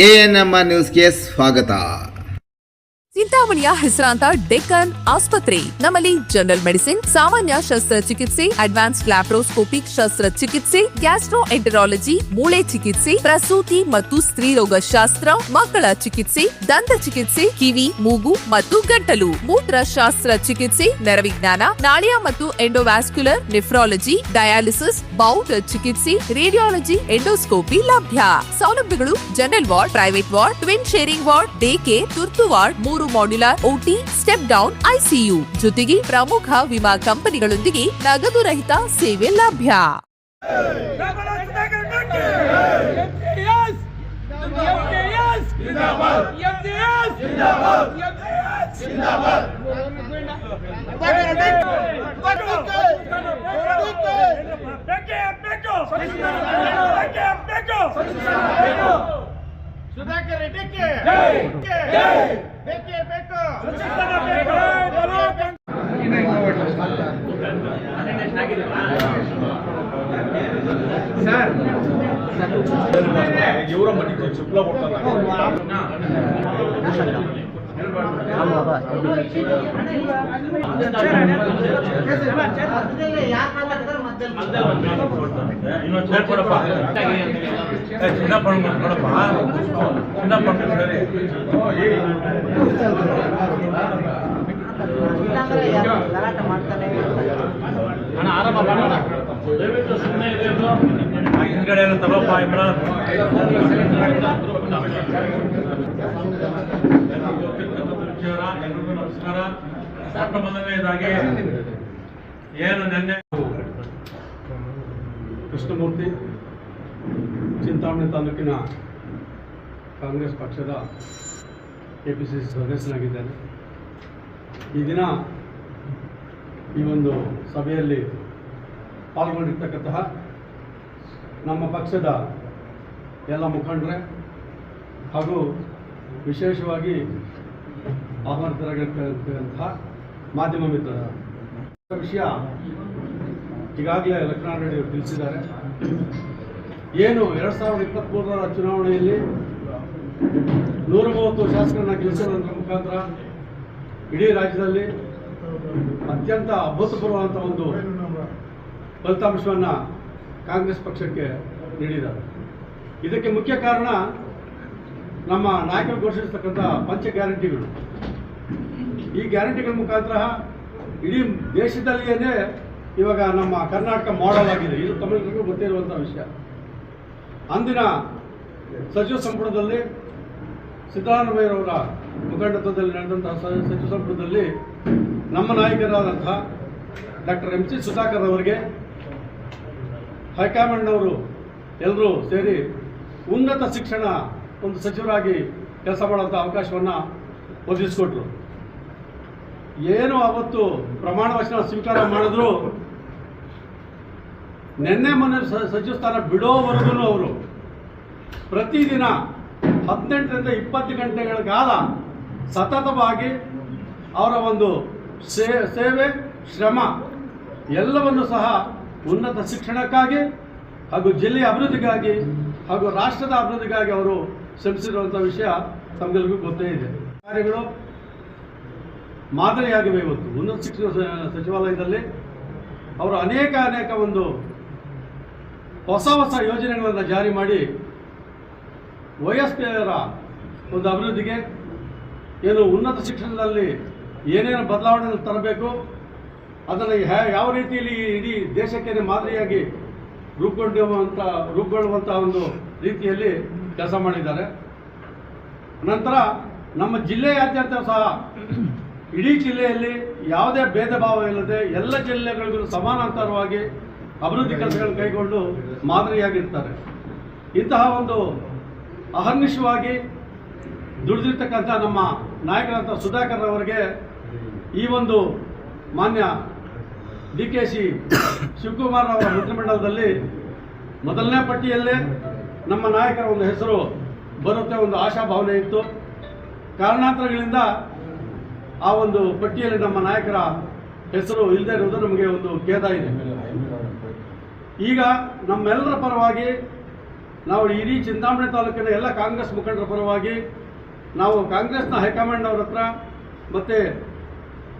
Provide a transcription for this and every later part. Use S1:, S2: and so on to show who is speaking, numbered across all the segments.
S1: ANMR ನ್ಯೂಸ್ಗೆ ಸ್ವಾಗತ.
S2: ಚಿಂತಾಮಣಿಯ ಹೆಸರಾಂತ ಡೆಕ್ಕನ್ ಆಸ್ಪತ್ರೆ. ನಮ್ಮಲ್ಲಿ ಜನರಲ್ ಮೆಡಿಸಿನ್, ಸಾಮಾನ್ಯ ಶಸ್ತ್ರಚಿಕಿತ್ಸೆ, ಅಡ್ವಾನ್ಸ್ ಲ್ಯಾಪ್ರೋಸ್ಕೋಪಿಕ್ ಶಸ್ತ್ರಚಿಕಿತ್ಸೆ, ಗ್ಯಾಸ್ಟ್ರೋಎಂಟರಾಲಜಿ, ಮೂಳೆ ಚಿಕಿತ್ಸೆ, ಪ್ರಸೂತಿ ಮತ್ತು ಸ್ತ್ರೀರೋಗ ಶಾಸ್ತ್ರ, ಮಕ್ಕಳ ಚಿಕಿತ್ಸೆ, ದಂತ ಚಿಕಿತ್ಸೆ, ಕಿವಿ, ಮೂಗು ಮತ್ತು ಗಂಟಲು, ಮೂತ್ರಶಾಸ್ತ್ರ ಚಿಕಿತ್ಸೆ, ನರವಿಜ್ಞಾನ, ನಾಳಿಯ ಮತ್ತು ಎಂಡೋವ್ಯಾಸ್ಕ್ಯುಲರ್, ನೆಫ್ರಾಲಜಿ, ಡಯಾಲಿಸಿಸ್, ಬೌಲ್ ಚಿಕಿತ್ಸೆ, ರೇಡಿಯಾಲಜಿ, ಎಂಡೋಸ್ಕೋಪಿ ಲಭ್ಯ. ಸೌಲಭ್ಯಗಳು: general ward, private ward, twin sharing ward, day care, ತುರ್ತು ward, 3 modular OT, step down ICU, ಜೊತೆಗೆ ಪ್ರಮುಖ ವಿಮಾ ಕಂಪನಿಗಳೊಂದಿಗೆ ನಗದು ರಹಿತ ಸೇವೆ ಲಭ್ಯ.
S3: ಸುಧಾಕರ್ ರೆಡ್ಡಿಗೆ ಬೇಕೇ ಬೇಕು. ಸರ್ ಇವರ ಮಟ್ಟಿಗೆ ಚುಪ್ಲ ಕೊಡ್ತಾರೆ. ಹಿಂದ್ಗಡೆ ಎಲ್ಲ ತಗೋಪ್ಪ. ಎಲ್ರಿಗೂ ನಮಸ್ಕಾರ. ಮೊದಲನೇದಾಗಿ ಏನು ನೆನ್ನೆ ಕೃಷ್ಣಮೂರ್ತಿ ಚಿಂತಾಮಣಿ ತಾಲೂಕಿನ ಕಾಂಗ್ರೆಸ್ ಪಕ್ಷದ APCC ಸದಸ್ಯನಾಗಿದ್ದೇನೆ. ಈ ದಿನ ಈ ಒಂದು ಸಭೆಯಲ್ಲಿ ಪಾಲ್ಗೊಂಡಿರ್ತಕ್ಕಂತಹ ನಮ್ಮ ಪಕ್ಷದ ಎಲ್ಲ ಮುಖಂಡರೇ ಹಾಗೂ ವಿಶೇಷವಾಗಿ ಆಹ್ವಾನಿತರಾಗಿರ್ತಕ್ಕಂತಹ ಮಾಧ್ಯಮ ಮಿತ್ರರ ವಿಷಯ ಈಗಾಗಲೇ ಲಕ್ಷ್ಮಣ ರೆಡ್ಡಿ ಅವರು ತಿಳಿಸಿದ್ದಾರೆ. ಏನು 2023ರ ಚುನಾವಣೆಯಲ್ಲಿ 130 ಶಾಸಕರನ್ನ ಗೆಲ್ಲಿಸೋದ್ರ ಮುಖಾಂತರ ಇಡೀ ರಾಜ್ಯದಲ್ಲಿ ಅತ್ಯಂತ ಅಭೂತಪೂರ್ವವಾದಂಥ ಒಂದು ಫಲಿತಾಂಶವನ್ನು ಕಾಂಗ್ರೆಸ್ ಪಕ್ಷಕ್ಕೆ ನೀಡಿದ್ದಾರೆ. ಇದಕ್ಕೆ ಮುಖ್ಯ ಕಾರಣ ನಮ್ಮ ನಾಯಕರು ಘೋಷಿಸತಕ್ಕಂಥ ಪಂಚ ಗ್ಯಾರಂಟಿಗಳು. ಈ ಗ್ಯಾರಂಟಿಗಳ ಮುಖಾಂತರ ಇಡೀ ದೇಶದಲ್ಲಿಯೇ ಇವಾಗ ನಮ್ಮ ಕರ್ನಾಟಕ ಮಾಡೆಲ್ ಆಗಿದೆ. ಇದು ತಮಿಳಿಗೂ ಗೊತ್ತಿರುವಂಥ ವಿಷಯ. ಅಂದಿನ ಸಚಿವ ಸಂಪುಟದಲ್ಲಿ ಸಿದ್ದರಾಮಯ್ಯರವರ ಮುಖಂಡತ್ವದಲ್ಲಿ ನಡೆದಂತಹ ಸಚಿವ ಸಂಪುಟದಲ್ಲಿ ನಮ್ಮ ನಾಯಕರಾದಂತಹ ಡಾಕ್ಟರ್ MC ಸುಧಾಕರ್ ಅವರಿಗೆ ಹೈಕಮಾಂಡ್ನವರು ಎಲ್ಲರೂ ಸೇರಿ ಉನ್ನತ ಶಿಕ್ಷಣ ಒಂದು ಸಚಿವರಾಗಿ ಕೆಲಸ ಮಾಡುವಂಥ ಅವಕಾಶವನ್ನು ಒದಗಿಸಿಕೊಟ್ರು. ಏನು ಅವತ್ತು ಪ್ರಮಾಣ ವಚನ ಸ್ವೀಕಾರ ಮಾಡಿದ್ರು, ನಿನ್ನೆ ಮೊನ್ನೆ ಸಚಿವ ಸ್ಥಾನ ಬಿಡೋವರೆಗೂ ಅವರು ಪ್ರತಿದಿನ 18ರಿಂದ 20 ಗಂಟೆಗಳ ಕಾಲ ಸತತವಾಗಿ ಅವರ ಒಂದು ಸೇವೆ, ಶ್ರಮ ಎಲ್ಲವನ್ನು ಸಹ ಉನ್ನತ ಶಿಕ್ಷಣಕ್ಕಾಗಿ ಹಾಗೂ ಜಿಲ್ಲೆಯ ಅಭಿವೃದ್ಧಿಗಾಗಿ ಹಾಗೂ ರಾಷ್ಟ್ರದ ಅಭಿವೃದ್ಧಿಗಾಗಿ ಅವರು ಶ್ರಮಿಸಿರುವಂಥ ವಿಷಯ ತಮಗೆಲ್ಲರಿಗೂ ಗೊತ್ತೇ ಇದೆ. ಕಾರ್ಯಗಳು ಮಾದರಿಯಾಗಿವೆ. ಇವತ್ತು ಉನ್ನತ ಶಿಕ್ಷಣ ಸಚಿವಾಲಯದಲ್ಲಿ ಅವರು ಅನೇಕ ಒಂದು ಹೊಸ ಯೋಜನೆಗಳನ್ನು ಜಾರಿ ಮಾಡಿ ವಯಸ್ಕರ ಒಂದು ಅಭಿವೃದ್ಧಿಗೆ ಏನು ಉನ್ನತ ಶಿಕ್ಷಣದಲ್ಲಿ ಏನೇನು ಬದಲಾವಣೆ ತರಬೇಕು, ಅದನ್ನು ಯಾವ ರೀತಿಯಲ್ಲಿ ಇಡೀ ದೇಶಕ್ಕೆ ಮಾದರಿಯಾಗಿ ರೂಪುಗೊಳ್ಳುವಂಥ ಒಂದು ರೀತಿಯಲ್ಲಿ ಕೆಲಸ ಮಾಡಿದ್ದಾರೆ. ನಂತರ ನಮ್ಮ ಜಿಲ್ಲೆಯಾದ್ಯಂತ ಸಹ ಇಡೀ ಜಿಲ್ಲೆಯಲ್ಲಿ ಯಾವುದೇ ಭೇದ ಭಾವ ಇಲ್ಲದೆ ಎಲ್ಲ ಜಿಲ್ಲೆಗಳಿಗೂ ಸಮಾನಾಂತರವಾಗಿ ಅಭಿವೃದ್ಧಿ ಕೆಲಸಗಳನ್ನು ಕೈಗೊಂಡು ಮಾದರಿಯಾಗಿರ್ತಾರೆ. ಇಂತಹ ಒಂದು ಅಹರ್ನಿಶವಾಗಿ ದುಡಿದಿರ್ತಕ್ಕಂಥ ನಮ್ಮ ನಾಯಕರಂಥ ಸುಧಾಕರ್ ಅವರಿಗೆ ಈ ಒಂದು ಮಾನ್ಯ DKC ಶಿವಕುಮಾರ್ ಅವರ ಮಂತ್ರಿಮಂಡಲದಲ್ಲಿ ಮೊದಲನೇ ಪಟ್ಟಿಯಲ್ಲೇ ನಮ್ಮ ನಾಯಕರ ಒಂದು ಹೆಸರು ಬರುತ್ತೆ ಒಂದು ಆಶಾಭಾವನೆ ಇತ್ತು. ಕಾರಣಾಂತರಗಳಿಂದ ಆ ಒಂದು ಪಟ್ಟಿಯಲ್ಲಿ ನಮ್ಮ ನಾಯಕರ ಹೆಸರು ಇಲ್ಲದೆ ಇರುವುದು ನಮಗೆ ಒಂದು ಖೇದ ಇದೆ. ಈಗ ನಮ್ಮೆಲ್ಲರ ಪರವಾಗಿ ನಾವು ಇಡೀ ಚಿಂತಾಮಣಿ ತಾಲೂಕಿನ ಎಲ್ಲ ಕಾಂಗ್ರೆಸ್ ಮುಖಂಡರ ಪರವಾಗಿ ನಾವು ಕಾಂಗ್ರೆಸ್ನ ಹೈಕಮಾಂಡ್ ಅವ್ರ ಹತ್ರ ಮತ್ತು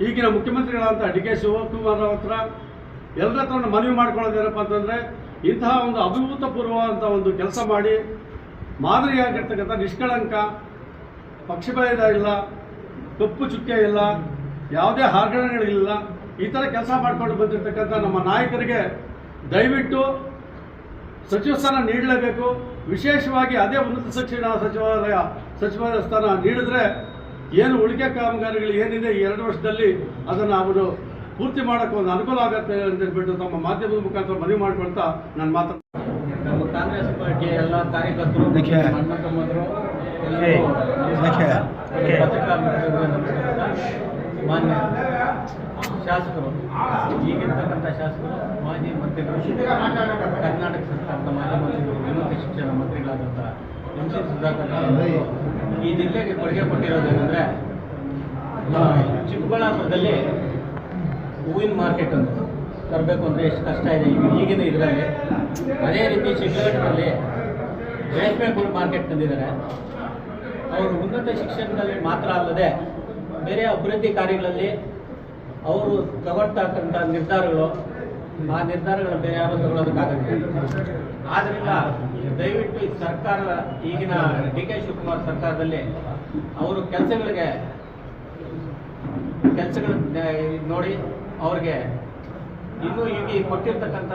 S3: ಈಗಿನ ಮುಖ್ಯಮಂತ್ರಿಗಳಾದಂಥ ಡಿ ಕೆ ಶಿವಕುಮಾರ್ ಅವ್ರ ಹತ್ರ ಎಲ್ಲರ ಹತ್ರ ಮನವಿ ಮಾಡ್ಕೊಳ್ಳೋದೇನಪ್ಪ ಅಂತಂದರೆ ಇಂತಹ ಒಂದು ಅಭೂತಪೂರ್ವವಾದಂಥ ಒಂದು ಕೆಲಸ ಮಾಡಿ ಮಾದರಿಯಾಗಿರ್ತಕ್ಕಂಥ ನಿಷ್ಕಳಂಕ, ಪಕ್ಷಭೇದ ಇಲ್ಲ, ಕಪ್ಪು ಚುಕ್ಕೆ ಇಲ್ಲ, ಯಾವುದೇ ಹಗರಣಗಳಿಲ್ಲ, ಈ ಥರ ಕೆಲಸ ಮಾಡ್ಕೊಂಡು ಬಂದಿರತಕ್ಕಂಥ ನಮ್ಮ ನಾಯಕರಿಗೆ ದಯವಿಟ್ಟು ಸಚಿವ ಸ್ಥಾನ ನೀಡಲೇಬೇಕು. ವಿಶೇಷವಾಗಿ ಅದೇ ಉನ್ನತ ಶಿಕ್ಷಣ ಸಚಿವ ಸ್ಥಾನ ನೀಡಿದ್ರೆ ಏನು ಉಳಿಕೆ ಕಾಮಗಾರಿಗಳು ಏನಿದೆ ಈ 2 ವರ್ಷದಲ್ಲಿ ಅದನ್ನು ಅವರು ಪೂರ್ತಿ ಮಾಡೋಕ್ಕೆ ಒಂದು ಅನುಕೂಲ ಆಗುತ್ತೆ ಅಂತ ಹೇಳ್ಬಿಟ್ಟು ತಮ್ಮ ಮಾಧ್ಯಮದ ಮುಖಾಂತರ ಮನವಿ ಮಾಡ್ಕೊಳ್ತಾ ನಾನು ಮಾತಾಡ್ತೀನಿ.
S4: ನಮ್ಮ ಕಾಂಗ್ರೆಸ್ ಪಾರ್ಟಿಯ ಎಲ್ಲ ಕಾರ್ಯಕರ್ತರು, ಅಣ್ಣ ತಮ್ಮಂದರು, ಪತ್ರಿಕಾ ಮಾನ್ಯ ಶಾಸಕರು, ಈಗಿರ್ತಕ್ಕಂಥ ಶಾಸಕರು, ಮಾಜಿ ಮಂತ್ರಿಗಳು, ಕರ್ನಾಟಕ ಸರ್ಕಾರದ ಮಾಜಿ ಮಂತ್ರಿಗಳು, ಉನ್ನತ ಶಿಕ್ಷಣ ಮಂತ್ರಿಗಳಾದಂಥ MC ಸುಧಾಕರ್ ಈ ಜಿಲ್ಲೆಗೆ ಕೊಡುಗೆ ಕೊಟ್ಟಿರೋದೇನೆಂದರೆ, ಚಿಕ್ಕಬಳ್ಳಾಪುರದಲ್ಲಿ ಹೂವಿನ ಮಾರ್ಕೆಟ್ ಅಂತ ತರಬೇಕು ಅಂದರೆ ಎಷ್ಟು ಕಷ್ಟ ಇದೆ ಈಗಿನ ಇದರಲ್ಲಿ. ಅದೇ ರೀತಿ ಶಿಡ್ಲಘಟ್ಟದಲ್ಲಿ ರೇಷ್ಮೆ ಹುಳು ಮಾರ್ಕೆಟ್ ತಂದಿದ್ದಾರೆ. ಅವರು ಉನ್ನತ ಶಿಕ್ಷಣದಲ್ಲಿ ಮಾತ್ರ ಅಲ್ಲದೆ ಬೇರೆ ಅಭಿವೃದ್ಧಿ ಕಾರ್ಯಗಳಲ್ಲಿ ಅವರು ತಗೊಳ್ತಕ್ಕಂಥ ನಿರ್ಧಾರಗಳು, ಆ ನಿರ್ಧಾರಗಳು ಬೇರೆ ಯಾರು ತಗೊಳ್ಳೋದಕ್ಕಾಗಲ್ಲ. ಆದ್ದರಿಂದ ದಯವಿಟ್ಟು ಈ ಸರ್ಕಾರ, ಈಗಿನ ಡಿ ಕೆ ಶಿವಕುಮಾರ್ ಸರ್ಕಾರದಲ್ಲಿ ಅವರು ಕೆಲಸಗಳು ನೋಡಿ ಅವ್ರಿಗೆ ಇನ್ನೂ ಈಗ ಕೊಟ್ಟಿರ್ತಕ್ಕಂಥ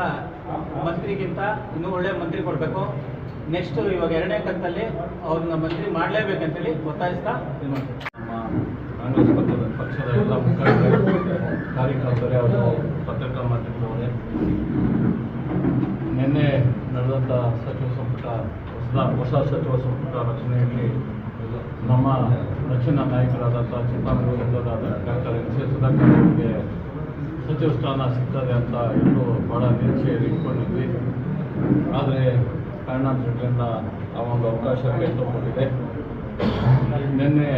S4: ಮಂತ್ರಿಗಿಂತ ಇನ್ನೂ ಒಳ್ಳೆಯ ಮಂತ್ರಿ ಕೊಡಬೇಕು. ನೆಕ್ಸ್ಟು ಇವಾಗ 2ನೇ ಕಂತಲ್ಲಿ ಅವ್ರನ್ನ ಮಂತ್ರಿ ಮಾಡಲೇಬೇಕಂತೇಳಿ ಒತ್ತಾಯಿಸ್ತಾ ಇದು ಮಾಡ್ತೀವಿ.
S5: ನಮ್ಮ ಕಾಂಗ್ರೆಸ್ ಪಕ್ಷದ ಎಲ್ಲ ಮುಖಂಡರು, ಕಾರ್ಯಕರ್ತರೇ, ಅವರು ಪತ್ರಿಕಾ ಮಾಧ್ಯಮದವರೇ, ನಿನ್ನೆ ನಡೆದಂಥ ಸಚಿವ ಸಂಪುಟ ಹೊಸ ಸಚಿವ ಸಂಪುಟ ರಚನೆಯಲ್ಲಿ ನಮ್ಮ ನೆಚ್ಚಿನ ನಾಯಕರಾದಂಥ ಚಿಂತಾಮಣಿ ಕ್ಷೇತ್ರದಾದ ಡಾಕ್ಟರ್ MC ಸುಧಾಕರ್ ಅವರಿಗೆ ಸಚಿವ ಸ್ಥಾನ ಸಿಗ್ತದೆ ಅಂತ ಎಲ್ಲರೂ ಭಾಳ ನಿರೀಕ್ಷೆಯಲ್ಲಿ ಇಟ್ಕೊಂಡಿದ್ವಿ. ಆದರೆ ಕಾರಣಾಂತರಗಳಿಂದ ಆ ಒಂದು ಅವಕಾಶ ಕೈತೊಂಡಿದೆ. ನಿನ್ನೆ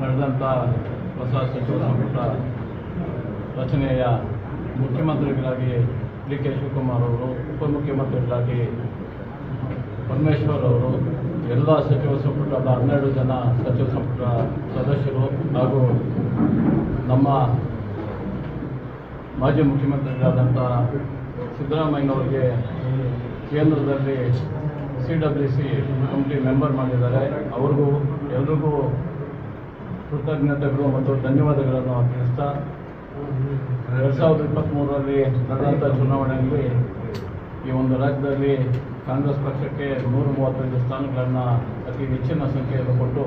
S5: ನಡೆದಂಥ ಹೊಸ ಸಚಿವ ಸಂಪುಟ ರಚನೆಯ ಮುಖ್ಯಮಂತ್ರಿಗಳಾಗಿ ಡಿ ಕೆ ಶಿವಕುಮಾರ್ ಅವರು, ಉಪಮುಖ್ಯಮಂತ್ರಿಗಳಾಗಿ ಪರಮೇಶ್ವರ್ ಅವರು, ಎಲ್ಲ ಸಚಿವ ಸಂಪುಟದ 12 ಜನ ಸಚಿವ ಸಂಪುಟ ಸದಸ್ಯರು ಹಾಗೂ ನಮ್ಮ ಮಾಜಿ ಮುಖ್ಯಮಂತ್ರಿಗಳಾದಂಥ ಸಿದ್ದರಾಮಯ್ಯನವರಿಗೆ ಕೇಂದ್ರದಲ್ಲಿ CWC ಕಮಿಟಿ ಮೆಂಬರ್ ಮಾಡಿದ್ದಾರೆ. ಅವ್ರಿಗೂ ಎಲ್ರಿಗೂ ಕೃತಜ್ಞತೆಗಳು ಮತ್ತು ಧನ್ಯವಾದಗಳನ್ನು ತಿಳಿಸ್ತಾ, 2023ರಲ್ಲಿ ನಡೆದಂಥ ಚುನಾವಣೆಯಲ್ಲಿ ಈ ಒಂದು ರಾಜ್ಯದಲ್ಲಿ ಕಾಂಗ್ರೆಸ್ ಪಕ್ಷಕ್ಕೆ 135 ಸ್ಥಾನಗಳನ್ನು ಅತಿ ಹೆಚ್ಚಿನ ಸಂಖ್ಯೆಯನ್ನು ಕೊಟ್ಟು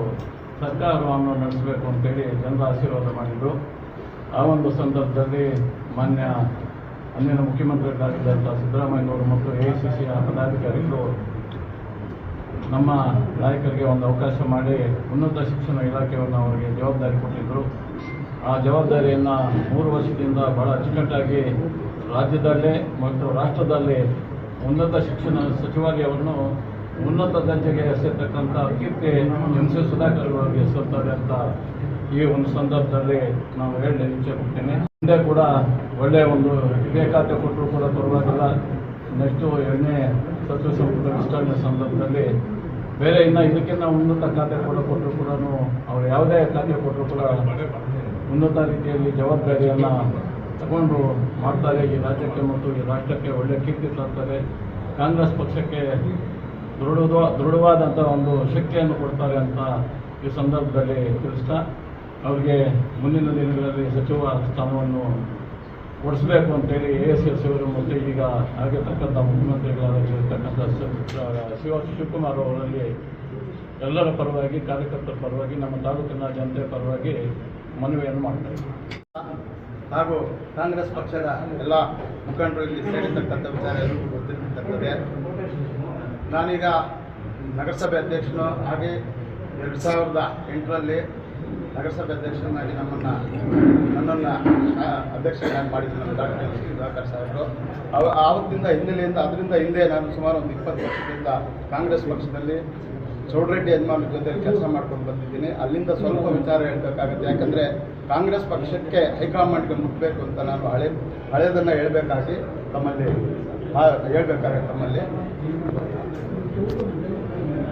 S5: ಸರ್ಕಾರವನ್ನು ನಡೆಸಬೇಕು ಅಂತೇಳಿ ಜನರ ಆಶೀರ್ವಾದ ಮಾಡಿದರು. ಆ ಒಂದು ಸಂದರ್ಭದಲ್ಲಿ ಮಾನ್ಯ ಅಂದಿನ ಮುಖ್ಯಮಂತ್ರಿಗಳಾಗಿದ್ದಂಥ ಸಿದ್ದರಾಮಯ್ಯನವರು ಮತ್ತು AICCಯ ಪದಾಧಿಕಾರಿಗಳು ನಮ್ಮ ನಾಯಕರಿಗೆ ಒಂದು ಅವಕಾಶ ಮಾಡಿ ಉನ್ನತ ಶಿಕ್ಷಣ ಇಲಾಖೆಯನ್ನು ಅವರಿಗೆ ಜವಾಬ್ದಾರಿ ಕೊಟ್ಟಿದ್ದರು. ಆ ಜವಾಬ್ದಾರಿಯನ್ನು 3 ವರ್ಷದಿಂದ ಭಾಳ ಅಚ್ಚುಕಟ್ಟಾಗಿ ರಾಜ್ಯದಲ್ಲೇ ಮತ್ತು ರಾಷ್ಟ್ರದಲ್ಲಿ ಉನ್ನತ ಶಿಕ್ಷಣ ಸಚಿವಾಲಯವನ್ನು ಉನ್ನತ ದರ್ಜೆಗೆ ಎಸೆತಕ್ಕಂಥ ಕೀರ್ತಿ MC ಸುಧಾಕರ್ ಅವರಿಗೆ ಸಲ್ತದೆ ಅಂತ ಈ ಒಂದು ಸಂದರ್ಭದಲ್ಲಿ ನಾವು ಹೇಳಲಿಕ್ಕೆ ಇಚ್ಛೆ ಪಡ್ತೀನಿ. ಹಿಂದೆ ಕೂಡ ಒಳ್ಳೆಯ ಒಂದು ಇದೇ ಖಾತೆ ಕೊಟ್ಟರು ಕೂಡ ಪರವಾಗಿಲ್ಲ. ನೆಕ್ಸ್ಟು 2ನೇ ಸಚಿವ ಸಂಪುಟ ವಿಸ್ತರಣೆ ಸಂದರ್ಭದಲ್ಲಿ ಬೇರೆ ಇನ್ನು ಇದಕ್ಕಿಂತ ಉನ್ನತ ಖಾತೆ ಕೊಟ್ಟರು ಕೂಡ ಅವರು ಯಾವುದೇ ಖಾತೆ ಕೊಟ್ಟರು ಕೂಡ ಉನ್ನತ ರೀತಿಯಲ್ಲಿ ಜವಾಬ್ದಾರಿಯನ್ನು ತಗೊಂಡು ಮಾಡ್ತಾರೆ. ಈ ರಾಜ್ಯಕ್ಕೆ ಮತ್ತು ಈ ರಾಷ್ಟ್ರಕ್ಕೆ ಒಳ್ಳೆಯ ಕೀರ್ತಿ ತರ್ತಾರೆ. ಕಾಂಗ್ರೆಸ್ ಪಕ್ಷಕ್ಕೆ ದೃಢವಾದಂಥ ಒಂದು ಶಕ್ತಿಯನ್ನು ಕೊಡ್ತಾರೆ ಅಂತ ಈ ಸಂದರ್ಭದಲ್ಲಿ ತಿಳಿಸ್ತಾ, ಅವ್ರಿಗೆ ಮುಂದಿನ ದಿನಗಳಲ್ಲಿ ಸಚಿವ ಸ್ಥಾನವನ್ನು ಕೊಡಿಸಬೇಕು ಅಂತೇಳಿ AICC ಅವರು ಮತ್ತು ಈಗ ಆಗಿರ್ತಕ್ಕಂಥ ಮುಖ್ಯಮಂತ್ರಿಗಳಾಗಿರ್ತಕ್ಕಂಥ ಶಿವಕುಮಾರ್ ಅವರಲ್ಲಿ ಎಲ್ಲರ ಪರವಾಗಿ, ಕಾರ್ಯಕರ್ತರ ಪರವಾಗಿ, ನಮ್ಮ ತಾಲೂಕಿನ ಜನತೆ ಪರವಾಗಿ ಮನವಿಯನ್ನು ಮಾಡ್ತಾರೆ.
S1: ಹಾಗೂ ಕಾಂಗ್ರೆಸ್ ಪಕ್ಷದ ಎಲ್ಲ ಮುಖಂಡರು ಇಲ್ಲಿ ಸೇರಿರ್ತಕ್ಕಂಥ ವಿಚಾರ ಎಲ್ಲರಿಗೂ ಗೊತ್ತಿರ್ತಕ್ಕಂಥದ್ದೇ. ನಾನೀಗ ನಗರಸಭೆ ಅಧ್ಯಕ್ಷನು ಹಾಗೆ 2008ರಲ್ಲಿ ನಗರಸಭೆ ಅಧ್ಯಕ್ಷನಾಗಿ ನನ್ನನ್ನು ಅಧ್ಯಕ್ಷನಾಗಿ ಮಾಡಿದ್ರು ನಮ್ಮ ಡಾಕ್ಟರ್ ಸುಧಾಕರ್ ಸಾಹೇಬರು. ಆವತ್ತಿಂದ ಹಿನ್ನೆಲೆಯಿಂದ ಅದರಿಂದ ಹಿಂದೆ ನಾನು ಸುಮಾರು ಒಂದು 20 ವರ್ಷದಿಂದ ಕಾಂಗ್ರೆಸ್ ಪಕ್ಷದಲ್ಲಿ ಚೌಡರೆಡ್ಡಿ ಯಜಮಾನ ಜೊತೆ ಕೆಲಸ ಮಾಡ್ಕೊಂಡು ಬಂದಿದ್ದೀನಿ. ಅಲ್ಲಿಂದ ಸ್ವಲ್ಪ ವಿಚಾರ ಹೇಳಬೇಕಾಗುತ್ತೆ. ಯಾಕಂದರೆ ಕಾಂಗ್ರೆಸ್ ಪಕ್ಷಕ್ಕೆ ಹೈಕಮಾಂಡ್ಗೆ ಮುಟ್ಟಬೇಕು ಅಂತ ನಾನು ಹಳೆಯದನ್ನು ಹೇಳಬೇಕಾಗಿ ತಮ್ಮಲ್ಲಿ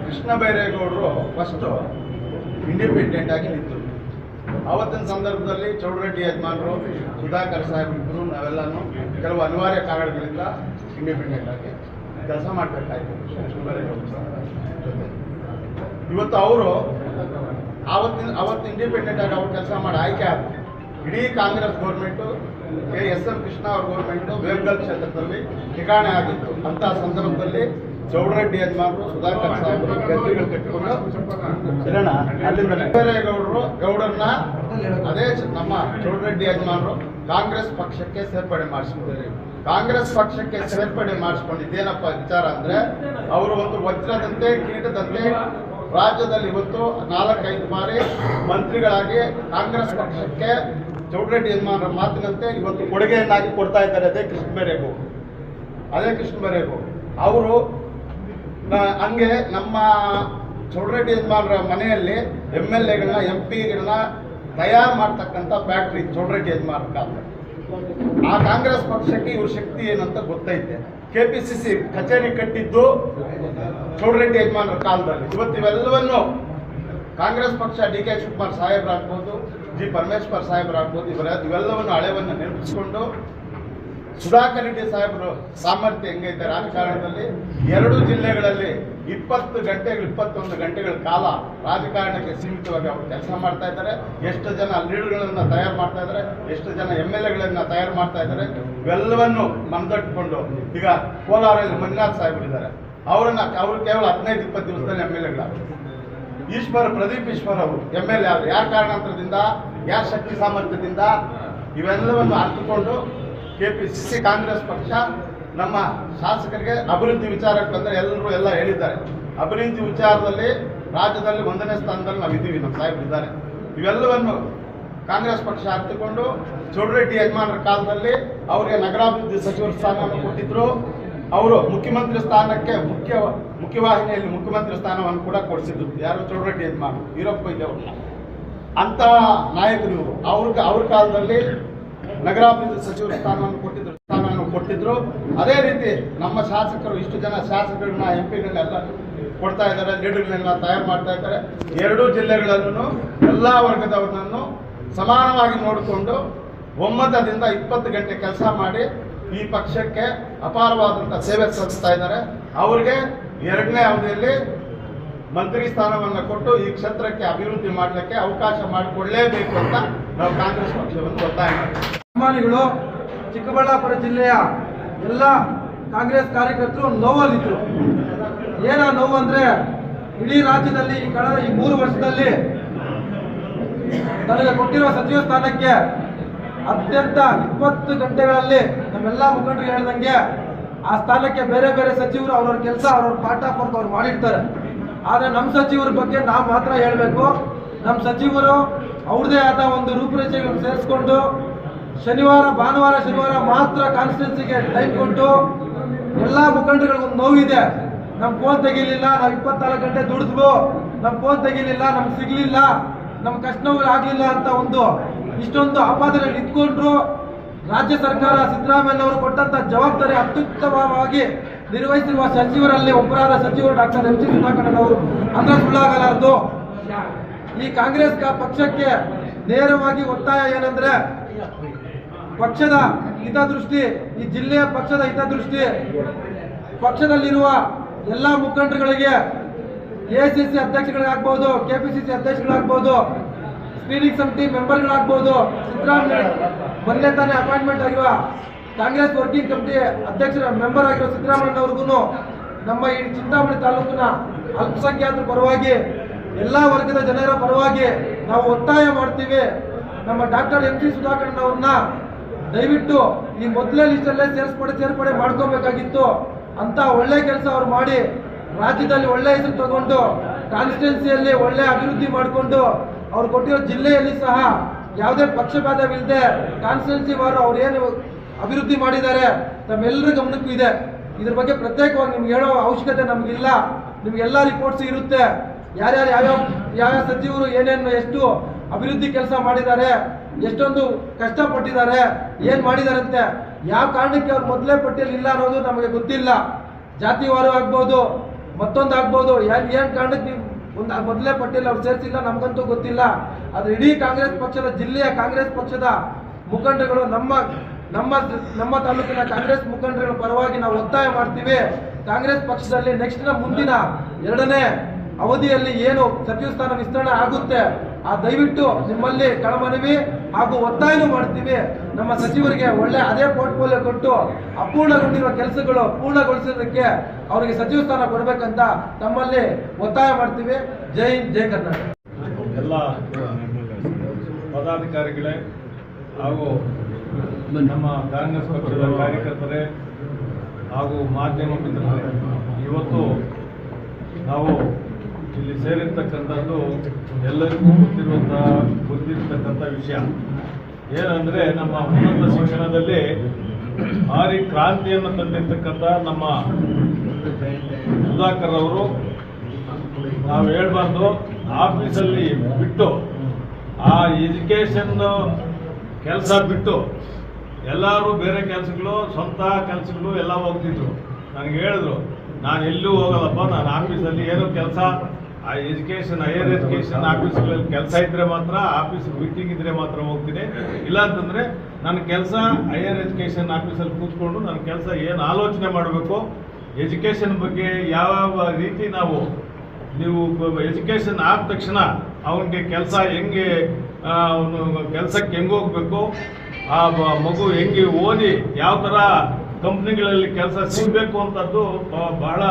S1: ಕೃಷ್ಣ ಬೈರೇಗೌಡರು ಫಸ್ಟು ಇಂಡಿಪೆಂಡೆಂಟ್ ಆಗಿ ನಿಂತರು. ಆವತ್ತಿನ ಸಂದರ್ಭದಲ್ಲಿ ಚೌಡರೆಡ್ಡಿ ಯಜಮಾನರು, ಸುಧಾಕರ್ ಸಾಹೇಬ್ರು ನಾವೆಲ್ಲನೂ ಕೆಲವು ಅನಿವಾರ್ಯ ಕಾರಣಗಳಿಂದ ಇಂಡಿಪೆಂಡೆಂಟ್ ಆಗಿ ಕೆಲಸ ಮಾಡಬೇಕಾಯಿತು ಕೃಷ್ಣ ಬೈರೇಗೌಡರು ಜೊತೆ. ಇವತ್ತು ಅವರು ಅವತ್ತು ಇಂಡಿಪೆಂಡೆಂಟ್ ಆಗಿ ಅವ್ರು ಕೆಲಸ ಮಾಡಿ ಆಯ್ಕೆ ಆದರು. ಇಡೀ ಕಾಂಗ್ರೆಸ್ ಗೌರ್ಮೆಂಟು ಎಸ್.ಎಂ. ಕೃಷ್ಣ ಅವ್ರ ಗೌರ್ಮೆಂಟು ವೇಮಗಲ್ ಕ್ಷೇತ್ರದಲ್ಲಿ ಠಿಕಾಣೆ ಆಗಿತ್ತು. ಅಂತಹ ಸಂದರ್ಭದಲ್ಲಿ ಚೌಡರೆಡ್ಡಿ ಯಜಮಾನರು, ಸುಧಾಕರ್ ಸಾಹೇಬರು ಗದ್ದಿಗಳು ಕಟ್ಟಿಕೊಂಡು ಅಲ್ಲಿಂದ ಗೌಡರನ್ನ ಅದೇ ನಮ್ಮ ಚೌಡರೆಡ್ಡಿ ಯಜಮಾನರು ಕಾಂಗ್ರೆಸ್ ಪಕ್ಷಕ್ಕೆ ಸೇರ್ಪಡೆ ಮಾಡಿಸಿದ್ದಾರೆ. ಕಾಂಗ್ರೆಸ್ ಪಕ್ಷಕ್ಕೆ ಸೇರ್ಪಡೆ ಮಾಡಿಸ್ಕೊಂಡಿದ್ದೇನಪ್ಪ ವಿಚಾರ ಅಂದ್ರೆ, ಅವರು ಒಂದು ವಜ್ರದಂತೆ ಕಿರೀಟದಂತೆ ರಾಜ್ಯದಲ್ಲಿ ಇವತ್ತು 4-5 ಬಾರಿ ಮಂತ್ರಿಗಳಾಗಿ ಕಾಂಗ್ರೆಸ್ ಪಕ್ಷಕ್ಕೆ ಚೌಡರೆಡ್ಡಿ ಯಜಮಾನರ ಮಾತಿನಂತೆ ಇವತ್ತು ಕೊಡುಗೆಯನ್ನಾಗಿ ಕೊಡ್ತಾ ಇದ್ದಾರೆ. ಅದೇ ಕೃಷ್ಣ ಬೈರೇಗೌಡರು ಅವರು ಹಂಗೆ ನಮ್ಮ ಚೌಡರೆಡ್ಡಿ ಯಜಮಾನರ ಮನೆಯಲ್ಲಿ MLAಗಳನ್ನ MP ಗಳನ್ನ ತಯಾರು ಮಾಡ್ತಕ್ಕಂಥ ಫ್ಯಾಕ್ಟ್ರಿ ಚೌಡರೆಡ್ಡಿ ಯಜಮಾನರ ಕಾಲ. ಆ ಕಾಂಗ್ರೆಸ್ ಪಕ್ಷಕ್ಕೆ ಇವ್ರ ಶಕ್ತಿ ಏನಂತ ಗೊತ್ತೈತೆ. KPCC ಕಚೇರಿ ಕಟ್ಟಿದ್ದು ಚೌಡರೆಡ್ಡಿ ಯಜಮಾನರ ಕಾಲದಲ್ಲಿ. ಇವತ್ತು ಇವೆಲ್ಲವನ್ನು ಕಾಂಗ್ರೆಸ್ ಪಕ್ಷ DK ಶಿವಕುಮಾರ್ ಸಾಹೇಬರಾಗ್ಬೋದು, G. ಪರಮೇಶ್ವರ್ ಸಾಹೇಬರಾಗ್ಬೋದು, ಇವೆಲ್ಲವನ್ನು ಹಳೆವನ್ನು ನೆನಪಿಸಿಕೊಂಡು ಸುಧಾಕರ್ ರೆಡ್ಡಿ ಸಾಹೇಬರು ಸಾಮರ್ಥ್ಯ ಹೆಂಗೈತೆ ರಾಜಕಾರಣದಲ್ಲಿ 2 ಜಿಲ್ಲೆಗಳಲ್ಲಿ 21 ಗಂಟೆಗಳ ಕಾಲ ರಾಜಕಾರಣಕ್ಕೆ ಸೀಮಿತವಾಗಿ ಅವರು ಕೆಲಸ ಮಾಡ್ತಾ ಇದ್ದಾರೆ. ಎಷ್ಟು ಜನ ಲೀಡರ್ಗಳನ್ನ ತಯಾರು ಮಾಡ್ತಾ ಇದ್ದಾರೆ, ಎಷ್ಟು ಜನ MLAಗಳನ್ನ ತಯಾರು ಮಾಡ್ತಾ ಇದ್ದಾರೆ. ಇವೆಲ್ಲವನ್ನು ಮನದಟ್ಟುಕೊಂಡು ಈಗ ಕೋಲಾರಲ್ಲಿ ಮಂಜುನಾಥ್ ಸಾಹೇಬರಿದ್ದಾರೆ. ಅವರು ಕೇವಲ 15-20 ದಿವಸದಲ್ಲಿ MLAಗಳಾದರು. ಪ್ರದೀಪ್ ಈಶ್ವರ್ ಅವರು MLA ಆದರು. ಯಾರ ಕಾರಣಾಂತರದಿಂದ, ಯಾರ ಶಕ್ತಿ ಸಾಮರ್ಥ್ಯದಿಂದ, ಇವೆಲ್ಲವನ್ನು ಅರ್ಥಕೊಂಡು KPCC ಕಾಂಗ್ರೆಸ್ ಪಕ್ಷ ನಮ್ಮ ಶಾಸಕರಿಗೆ ಅಭಿವೃದ್ಧಿ ವಿಚಾರಕ್ಕೆ ಬಂದರೆ ಎಲ್ಲ ಹೇಳಿದ್ದಾರೆ. ಅಭಿವೃದ್ಧಿ ವಿಚಾರದಲ್ಲಿ ರಾಜ್ಯದಲ್ಲಿ 1ನೇ ಸ್ಥಾನದಲ್ಲಿ ನಾವು ಇದ್ದೀವಿ, ನಮ್ಮ ಸಾಹೇಬರಿದ್ದಾರೆ. ಇವೆಲ್ಲವನ್ನು ಕಾಂಗ್ರೆಸ್ ಪಕ್ಷ ಅರ್ಥಕೊಂಡು ಚೌಡರೆಡ್ಡಿ ಯಜಮಾನರ ಕಾಲದಲ್ಲಿ ಅವರಿಗೆ ನಗರಾಭಿವೃದ್ಧಿ ಸಚಿವರ ಸ್ಥಾನವನ್ನು ಕೊಟ್ಟಿದ್ರು. ಅವರು ಮುಖ್ಯಮಂತ್ರಿ ಸ್ಥಾನಕ್ಕೆ ಮುಖ್ಯವಾಹಿನಿಯಲ್ಲಿ ಮುಖ್ಯಮಂತ್ರಿ ಸ್ಥಾನವನ್ನು ಕೂಡ ಕೊಡಿಸಿದ್ರು. ಯಾರು? ಚೌಡರೆಡ್ಡಿ ಯಜಮಾನ, ವೀರಪ್ಪ ಇದ್ದವ್ರನ್ನ. ಅಂಥ ನಾಯಕರು ಇವರು. ಅವ್ರ ಕಾಲದಲ್ಲಿ ನಗರಾಭಿವೃದ್ಧಿ ಸಚಿವರ ಸ್ಥಾನವನ್ನು ಕೊಟ್ಟಿದ್ರು. ಅದೇ ರೀತಿ ನಮ್ಮ ಶಾಸಕರು ಇಷ್ಟು ಜನ ಶಾಸಕರನ್ನ MP ಗಳನ್ನೆಲ್ಲ ಕೊಡ್ತಾ ಇದ್ದಾರೆ, ಲೀಡರ್ಗಳನ್ನೆಲ್ಲ ತಯಾರು ಮಾಡ್ತಾ ಇದ್ದಾರೆ. 2 ಜಿಲ್ಲೆಗಳಲ್ಲೂ ಎಲ್ಲ ವರ್ಗದವರನ್ನು ಸಮಾನವಾಗಿ ನೋಡಿಕೊಂಡು ಒಮ್ಮತದಿಂದ 20 ಗಂಟೆ ಕೆಲಸ ಮಾಡಿ ಈ ಪಕ್ಷಕ್ಕೆ ಅಪಾರವಾದಂಥ ಸೇವೆ ಸಲ್ಲಿಸ್ತಾ ಇದ್ದಾರೆ. ಅವರಿಗೆ 2ನೇ ಅವಧಿಯಲ್ಲಿ ಮಂತ್ರಿ ಸ್ಥಾನವನ್ನು ಕೊಟ್ಟು ಈ ಕ್ಷೇತ್ರಕ್ಕೆ ಅಭಿವೃದ್ಧಿ ಮಾಡಲಿಕ್ಕೆ ಅವಕಾಶ ಮಾಡಿಕೊಡಲೇಬೇಕು ಅಂತ ನಾವು ಕಾಂಗ್ರೆಸ್ ಪಕ್ಷವನ್ನು ಒತ್ತಾಯ ಮಾಡ್ತೀವಿ.
S6: ಅಭಿಮಾನಿಗಳು ಚಿಕ್ಕಬಳ್ಳಾಪುರ ಜಿಲ್ಲೆಯ ಎಲ್ಲ ಕಾಂಗ್ರೆಸ್ ಕಾರ್ಯಕರ್ತರು ನೋವಲ್ಲಿದ್ದರು. ಏನ ನೋವು ಅಂದ್ರೆ, ಇಡೀ ರಾಜ್ಯದಲ್ಲಿ ಕಳೆದ ಈ 3 ವರ್ಷದಲ್ಲಿ ನನಗೆ ಕೊಟ್ಟಿರುವ ಸಚಿವ ಸ್ಥಾನಕ್ಕೆ ಅತ್ಯಂತ 20 ಗಂಟೆಗಳಲ್ಲಿ ನಮ್ಮೆಲ್ಲ ಮುಖಂಡರು ಹೇಳ್ದಂಗೆ ಆ ಸ್ಥಾನಕ್ಕೆ ಬೇರೆ ಬೇರೆ ಸಚಿವರು ಅವ್ರವ್ರ ಕೆಲಸ ಅವ್ರವ್ರ ಪಾರ್ಟ್ ಆಫ್ ವರ್ಕ್ ಅವ್ರು ಮಾಡಿರ್ತಾರೆ. ಆದರೆ ನಮ್ಮ ಸಚಿವರ ಬಗ್ಗೆ ನಾವು ಮಾತ್ರ ಹೇಳಬೇಕು. ನಮ್ಮ ಸಚಿವರು ಅವ್ರದೇ ಆದ ಒಂದು ರೂಪುರೇಷೆಗಳನ್ನು ಸೇರಿಸ್ಕೊಂಡು ಭಾನುವಾರ ಶನಿವಾರ ಮಾತ್ರ ಕಾನ್ಸ್ಟಿಟ್ಯೂನ್ಸಿಗೆ ಟೈಮ್ ಕೊಟ್ಟು ಎಲ್ಲ ಮುಖಂಡರಿಗೊಂದು ನೋವಿದೆ. ನಮ್ಮ ಫೋನ್ ತೆಗಿಲಿಲ್ಲ, ನಾವು 24 ಗಂಟೆ ದುಡಿದ್ವು, ನಮ್ಮ ಫೋನ್ ತೆಗಿಲಿಲ್ಲ, ನಮ್ಗೆ ಸಿಗ್ಲಿಲ್ಲ, ನಮ್ಮ ಕಷ್ಟ ನೋವು ಆಗಲಿಲ್ಲ ಅಂತ ಇಷ್ಟೊಂದು ಆಪಾದನೆ ಇಟ್ಕೊಂಡ್ರು. ರಾಜ್ಯ ಸರ್ಕಾರ ಸಿದ್ದರಾಮಯ್ಯನವರು ಕೊಟ್ಟಂತ ಜವಾಬ್ದಾರಿ ಅತ್ಯುತ್ತಮವಾಗಿ ನಿರ್ವಹಿಸಿರುವ ಸಚಿವರಲ್ಲಿ ಒಬ್ಬರಾದ ಸಚಿವರು ಡಾಕ್ಟರ್ M.C. ಸುಧಾಕರ್ ಅವರು ಅಂದ್ರೆ ಸುಳ್ಳಾಗಲಾರದು. ಈ ಕಾಂಗ್ರೆಸ್ ಪಕ್ಷಕ್ಕೆ ನೇರವಾಗಿ ಒತ್ತಾಯ ಏನಂದ್ರೆ, ಪಕ್ಷದ ಹಿತದೃಷ್ಟಿ, ಈ ಜಿಲ್ಲೆಯ ಪಕ್ಷದ ಹಿತದೃಷ್ಟಿ, ಪಕ್ಷದಲ್ಲಿರುವ ಎಲ್ಲ ಮುಖಂಡರುಗಳಿಗೆ ACC ಅಧ್ಯಕ್ಷಗಳಾಗ್ಬೋದು, KPCC ಅಧ್ಯಕ್ಷಗಳಾಗ್ಬೋದು, ಸ್ಕ್ರೀನಿಂಗ್ ಸಮಿತಿ ಮೆಂಬರ್ಗಳಾಗ್ಬೋದು, ಸಿದ್ದರಾಮಯ್ಯ ಮೊನ್ನೆ ತಾನೇ ಅಪಾಯಿಂಟ್ಮೆಂಟ್ ಆಗಿರುವ ಕಾಂಗ್ರೆಸ್ ವರ್ಕಿಂಗ್ ಕಮಿಟಿ ಅಧ್ಯಕ್ಷರ ಮೆಂಬರ್ ಆಗಿರೋ ಸಿದ್ದರಾಮಯ್ಯನವ್ರಿಗೂ ನಮ್ಮ ಈ ಚಿಂತಾಮಣಿ ತಾಲೂಕಿನ ಅಲ್ಪಸಂಖ್ಯಾತರ ಪರವಾಗಿ ಎಲ್ಲ ವರ್ಗದ ಜನರ ಪರವಾಗಿ ನಾವು ಒತ್ತಾಯ ಮಾಡ್ತೀವಿ. ನಮ್ಮ ಡಾಕ್ಟರ್ M.C. ಸುಧಾಕರ್ನವ್ರನ್ನ ದಯವಿಟ್ಟು ಈ ಮೊದಲೇ ಲಿಸ್ಟಲ್ಲೇ ಸೇರ್ಪಡೆ ಮಾಡ್ಕೋಬೇಕಾಗಿತ್ತು. ಅಂತ ಒಳ್ಳೆ ಕೆಲಸ ಅವ್ರು ಮಾಡಿ ರಾಜ್ಯದಲ್ಲಿ ಒಳ್ಳೆ ಹೆಸರು ತಗೊಂಡು ಕಾನ್ಸ್ಟಿಟ್ಯೂನ್ಸಿಯಲ್ಲಿ ಒಳ್ಳೆ ಅಭಿವೃದ್ಧಿ ಮಾಡಿಕೊಂಡು ಅವ್ರು ಕೊಟ್ಟಿರೋ ಜಿಲ್ಲೆಯಲ್ಲಿ ಸಹ ಯಾವುದೇ ಪಕ್ಷಪಾತವಿಲ್ಲದೆ ಕಾನ್ಸ್ಟಿಟ್ಯೂನ್ಸಿ ವಾರು ಅವ್ರು ಏನು ಅಭಿವೃದ್ಧಿ ಮಾಡಿದ್ದಾರೆ ನಮ್ಮೆಲ್ಲರ ಗಮನಕ್ಕೂ ಇದೆ. ಇದ್ರ ಬಗ್ಗೆ ಪ್ರತ್ಯೇಕವಾಗಿ ನಿಮ್ಗೆ ಹೇಳೋ ಅವಶ್ಯಕತೆ ನಮಗಿಲ್ಲ. ನಿಮಗೆಲ್ಲ ರಿಪೋರ್ಟ್ಸ್ ಇರುತ್ತೆ. ಯಾರ್ಯಾರು ಯಾವ ಸಚಿವರು ಏನೇನು ಎಷ್ಟು ಅಭಿವೃದ್ಧಿ ಕೆಲಸ ಮಾಡಿದ್ದಾರೆ, ಎಷ್ಟೊಂದು ಕಷ್ಟಪಟ್ಟಿದ್ದಾರೆ, ಏನು ಮಾಡಿದಾರಂತೆ, ಯಾವ ಕಾರಣಕ್ಕೆ ಅವ್ರು ಮೊದಲೇ ಪಟ್ಟಿಯಲ್ಲಿ ಇಲ್ಲ ಅನ್ನೋದು ನಮಗೆ ಗೊತ್ತಿಲ್ಲ. ಜಾತಿವಾರು ಆಗ್ಬೋದು, ಮತ್ತೊಂದು ಆಗ್ಬೋದು. ಏನ್ ಕಾರಣಕ್ಕೆ ನೀವು ಒಂದು ಮೊದಲೇ ಪಟ್ಟಿಯಲ್ಲಿ ಅವ್ರು ಸೇರಿಸಿಲ್ಲ ನಮ್ಗಂತೂ ಗೊತ್ತಿಲ್ಲ. ಆದ್ರೆ ಇಡೀ ಕಾಂಗ್ರೆಸ್ ಪಕ್ಷದ ಜಿಲ್ಲೆಯ ಕಾಂಗ್ರೆಸ್ ಪಕ್ಷದ ಮುಖಂಡರುಗಳು ನಮ್ಮ ತಾಲೂಕಿನ ಕಾಂಗ್ರೆಸ್ ಮುಖಂಡರುಗಳ ಪರವಾಗಿ ನಾವು ಒತ್ತಾಯ ಮಾಡ್ತೀವಿ. ಕಾಂಗ್ರೆಸ್ ಪಕ್ಷದಲ್ಲಿ ನೆಕ್ಸ್ಟ್ ಮುಂದಿನ 2ನೇ ಅವಧಿಯಲ್ಲಿ ಏನು ಸಚಿವ ಸ್ಥಾನ ವಿಸ್ತರಣೆ ಆಗುತ್ತೆ ದಯವಿಟ್ಟು ನಿಮ್ಮಲ್ಲಿ ಕಳಮನವಿ ಹಾಗೂ ಒತ್ತಾಯನೂ ಮಾಡ್ತೀವಿ. ನಮ್ಮ ಸಚಿವರಿಗೆ ಒಳ್ಳೆ ಅದೇ ಪೋರ್ಟ್ಫೋಲಿಯೋ ಕೊಟ್ಟು ಅಪೂರ್ಣಗೊಂಡಿರುವ ಕೆಲಸಗಳು ಪೂರ್ಣಗೊಳಿಸೋದಕ್ಕೆ ಅವರಿಗೆ ಸಚಿವ ಸ್ಥಾನ ಕೊಡಬೇಕಂತ ತಮ್ಮಲ್ಲಿ ಒತ್ತಾಯ ಮಾಡ್ತೀವಿ. ಜೈ ಹಿಂದ್, ಜೈ ಕರ್ನಾಟಕ.
S5: ಎಲ್ಲ ಪದಾಧಿಕಾರಿಗಳೇ ಹಾಗೂ ನಮ್ಮ ಕಾಂಗ್ರೆಸ್ ಪಕ್ಷದ ಕಾರ್ಯಕರ್ತರೇ ಹಾಗೂ ಮಾಧ್ಯಮ ಮಿತ್ರರೇ, ಇವತ್ತು ನಾವು ಇಲ್ಲಿ ಸೇರಿರ್ತಕ್ಕಂಥದ್ದು ಎಲ್ಲರಿಗೂ ಗೊತ್ತಿರತಕ್ಕಂಥ ವಿಷಯ ಏನಂದರೆ, ನಮ್ಮ ಉನ್ನತ ಶಿಕ್ಷಣದಲ್ಲಿ ಭಾರಿ ಕ್ರಾಂತಿಯನ್ನು ತಂದಿರ್ತಕ್ಕಂಥ ನಮ್ಮ ಸುಧಾಕರ್ ಅವರು, ನಾವು ಹೇಳ್ಬಾರ್ದು, ಆಫೀಸಲ್ಲಿ ಬಿಟ್ಟು ಆ ಎಜುಕೇಷನ್ ಕೆಲಸ ಬಿಟ್ಟು ಎಲ್ಲರೂ ಬೇರೆ ಕೆಲಸಗಳು, ಸ್ವಂತ ಕೆಲಸಗಳು ಎಲ್ಲ ಹೋಗ್ತಿದ್ರು. ನನಗೆ ಹೇಳಿದ್ರು, ನಾನು ಎಲ್ಲೂ ಹೋಗಲ್ಲಪ್ಪ, ನಾನು ಆಫೀಸಲ್ಲಿ ಏನೋ ಕೆಲಸ, ಎಜುಕೇಷನ್ ಹೈಯರ್ ಎಜುಕೇಷನ್ ಆಫೀಸ್ಗಳಲ್ಲಿ ಕೆಲಸ ಇದ್ದರೆ ಮಾತ್ರ, ಆಫೀಸ್ ಮೀಟಿಂಗ್ ಇದ್ದರೆ ಮಾತ್ರ ಹೋಗ್ತೀನಿ, ಇಲ್ಲ ಅಂತಂದರೆ ನನ್ನ ಕೆಲಸ ಹೈಯರ್ ಎಜುಕೇಷನ್ ಆಫೀಸಲ್ಲಿ ಕೂತ್ಕೊಂಡು ನನ್ನ ಕೆಲಸ ಏನು ಆಲೋಚನೆ ಮಾಡಬೇಕು, ಎಜುಕೇಷನ್ ಬಗ್ಗೆ ಯಾವ ರೀತಿ ನೀವು ಎಜುಕೇಷನ್ ಆದ ತಕ್ಷಣ ಅವನಿಗೆ ಕೆಲಸ ಹೆಂಗೆ, ಅವನು ಕೆಲಸಕ್ಕೆ ಹೆಂಗೆ ಹೋಗ್ಬೇಕು, ಆ ಮಗು ಹೆಂಗೆ ಓದಿ ಯಾವ ಥರ ಕಂಪ್ನಿಗಳಲ್ಲಿ ಕೆಲಸ ಸಿಗಬೇಕು ಅಂತದ್ದು ಬಹಳ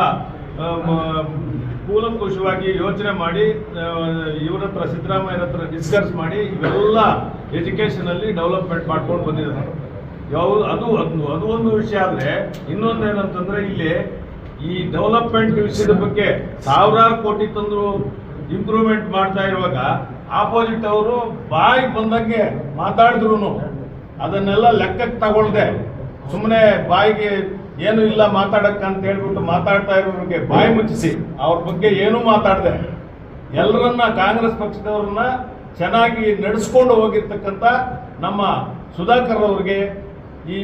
S5: ಕೂಲಂಕುಷವಾಗಿ ಯೋಚನೆ ಮಾಡಿ ಇವ್ರ ಹತ್ರ, ಸಿದ್ದರಾಮಯ್ಯರ ಹತ್ರ ಡಿಸ್ಕಸ್ ಮಾಡಿ ಇವೆಲ್ಲ ಎಜುಕೇಷನಲ್ಲಿ ಡೆವಲಪ್ಮೆಂಟ್ ಮಾಡ್ಕೊಂಡು ಬಂದಿದ್ದಾರೆ. ಅದು ಒಂದು ವಿಷಯ. ಆದರೆ ಇನ್ನೊಂದೇನಂತಂದರೆ, ಇಲ್ಲಿ ಈ ಡೆವಲಪ್ಮೆಂಟ್ ವಿಷಯದ ಬಗ್ಗೆ ಸಾವಿರಾರು ಕೋಟಿ ತಂದು ಇಂಪ್ರೂವ್ಮೆಂಟ್ ಮಾಡ್ತಾ ಇರುವಾಗ ಆಪೋಸಿಟ್ ಅವರು ಬಾಯಿ ಬಂದಂಗೆ ಮಾತಾಡಿದ್ರು ಅದನ್ನೆಲ್ಲ ಲೆಕ್ಕಕ್ಕೆ ತಗೊಳ್ದೆ ಸುಮ್ಮನೆ ಬಾಯಿಗೆ ಏನು ಇಲ್ಲ ಮಾತಾಡಕ್ಕಂತ ಹೇಳ್ಬಿಟ್ಟು ಮಾತಾಡ್ತಾ ಇರೋರಿಗೆ ಬಾಯಿ ಮುಚ್ಚಿಸಿ ಅವ್ರ ಬಗ್ಗೆ ಏನೂ ಮಾತಾಡದೆ ಎಲ್ಲರನ್ನ, ಕಾಂಗ್ರೆಸ್ ಪಕ್ಷದವ್ರನ್ನ ಚೆನ್ನಾಗಿ ನಡೆಸ್ಕೊಂಡು ಹೋಗಿರ್ತಕ್ಕಂಥ ನಮ್ಮ ಸುಧಾಕರ್ ಅವ್ರಿಗೆ ಈ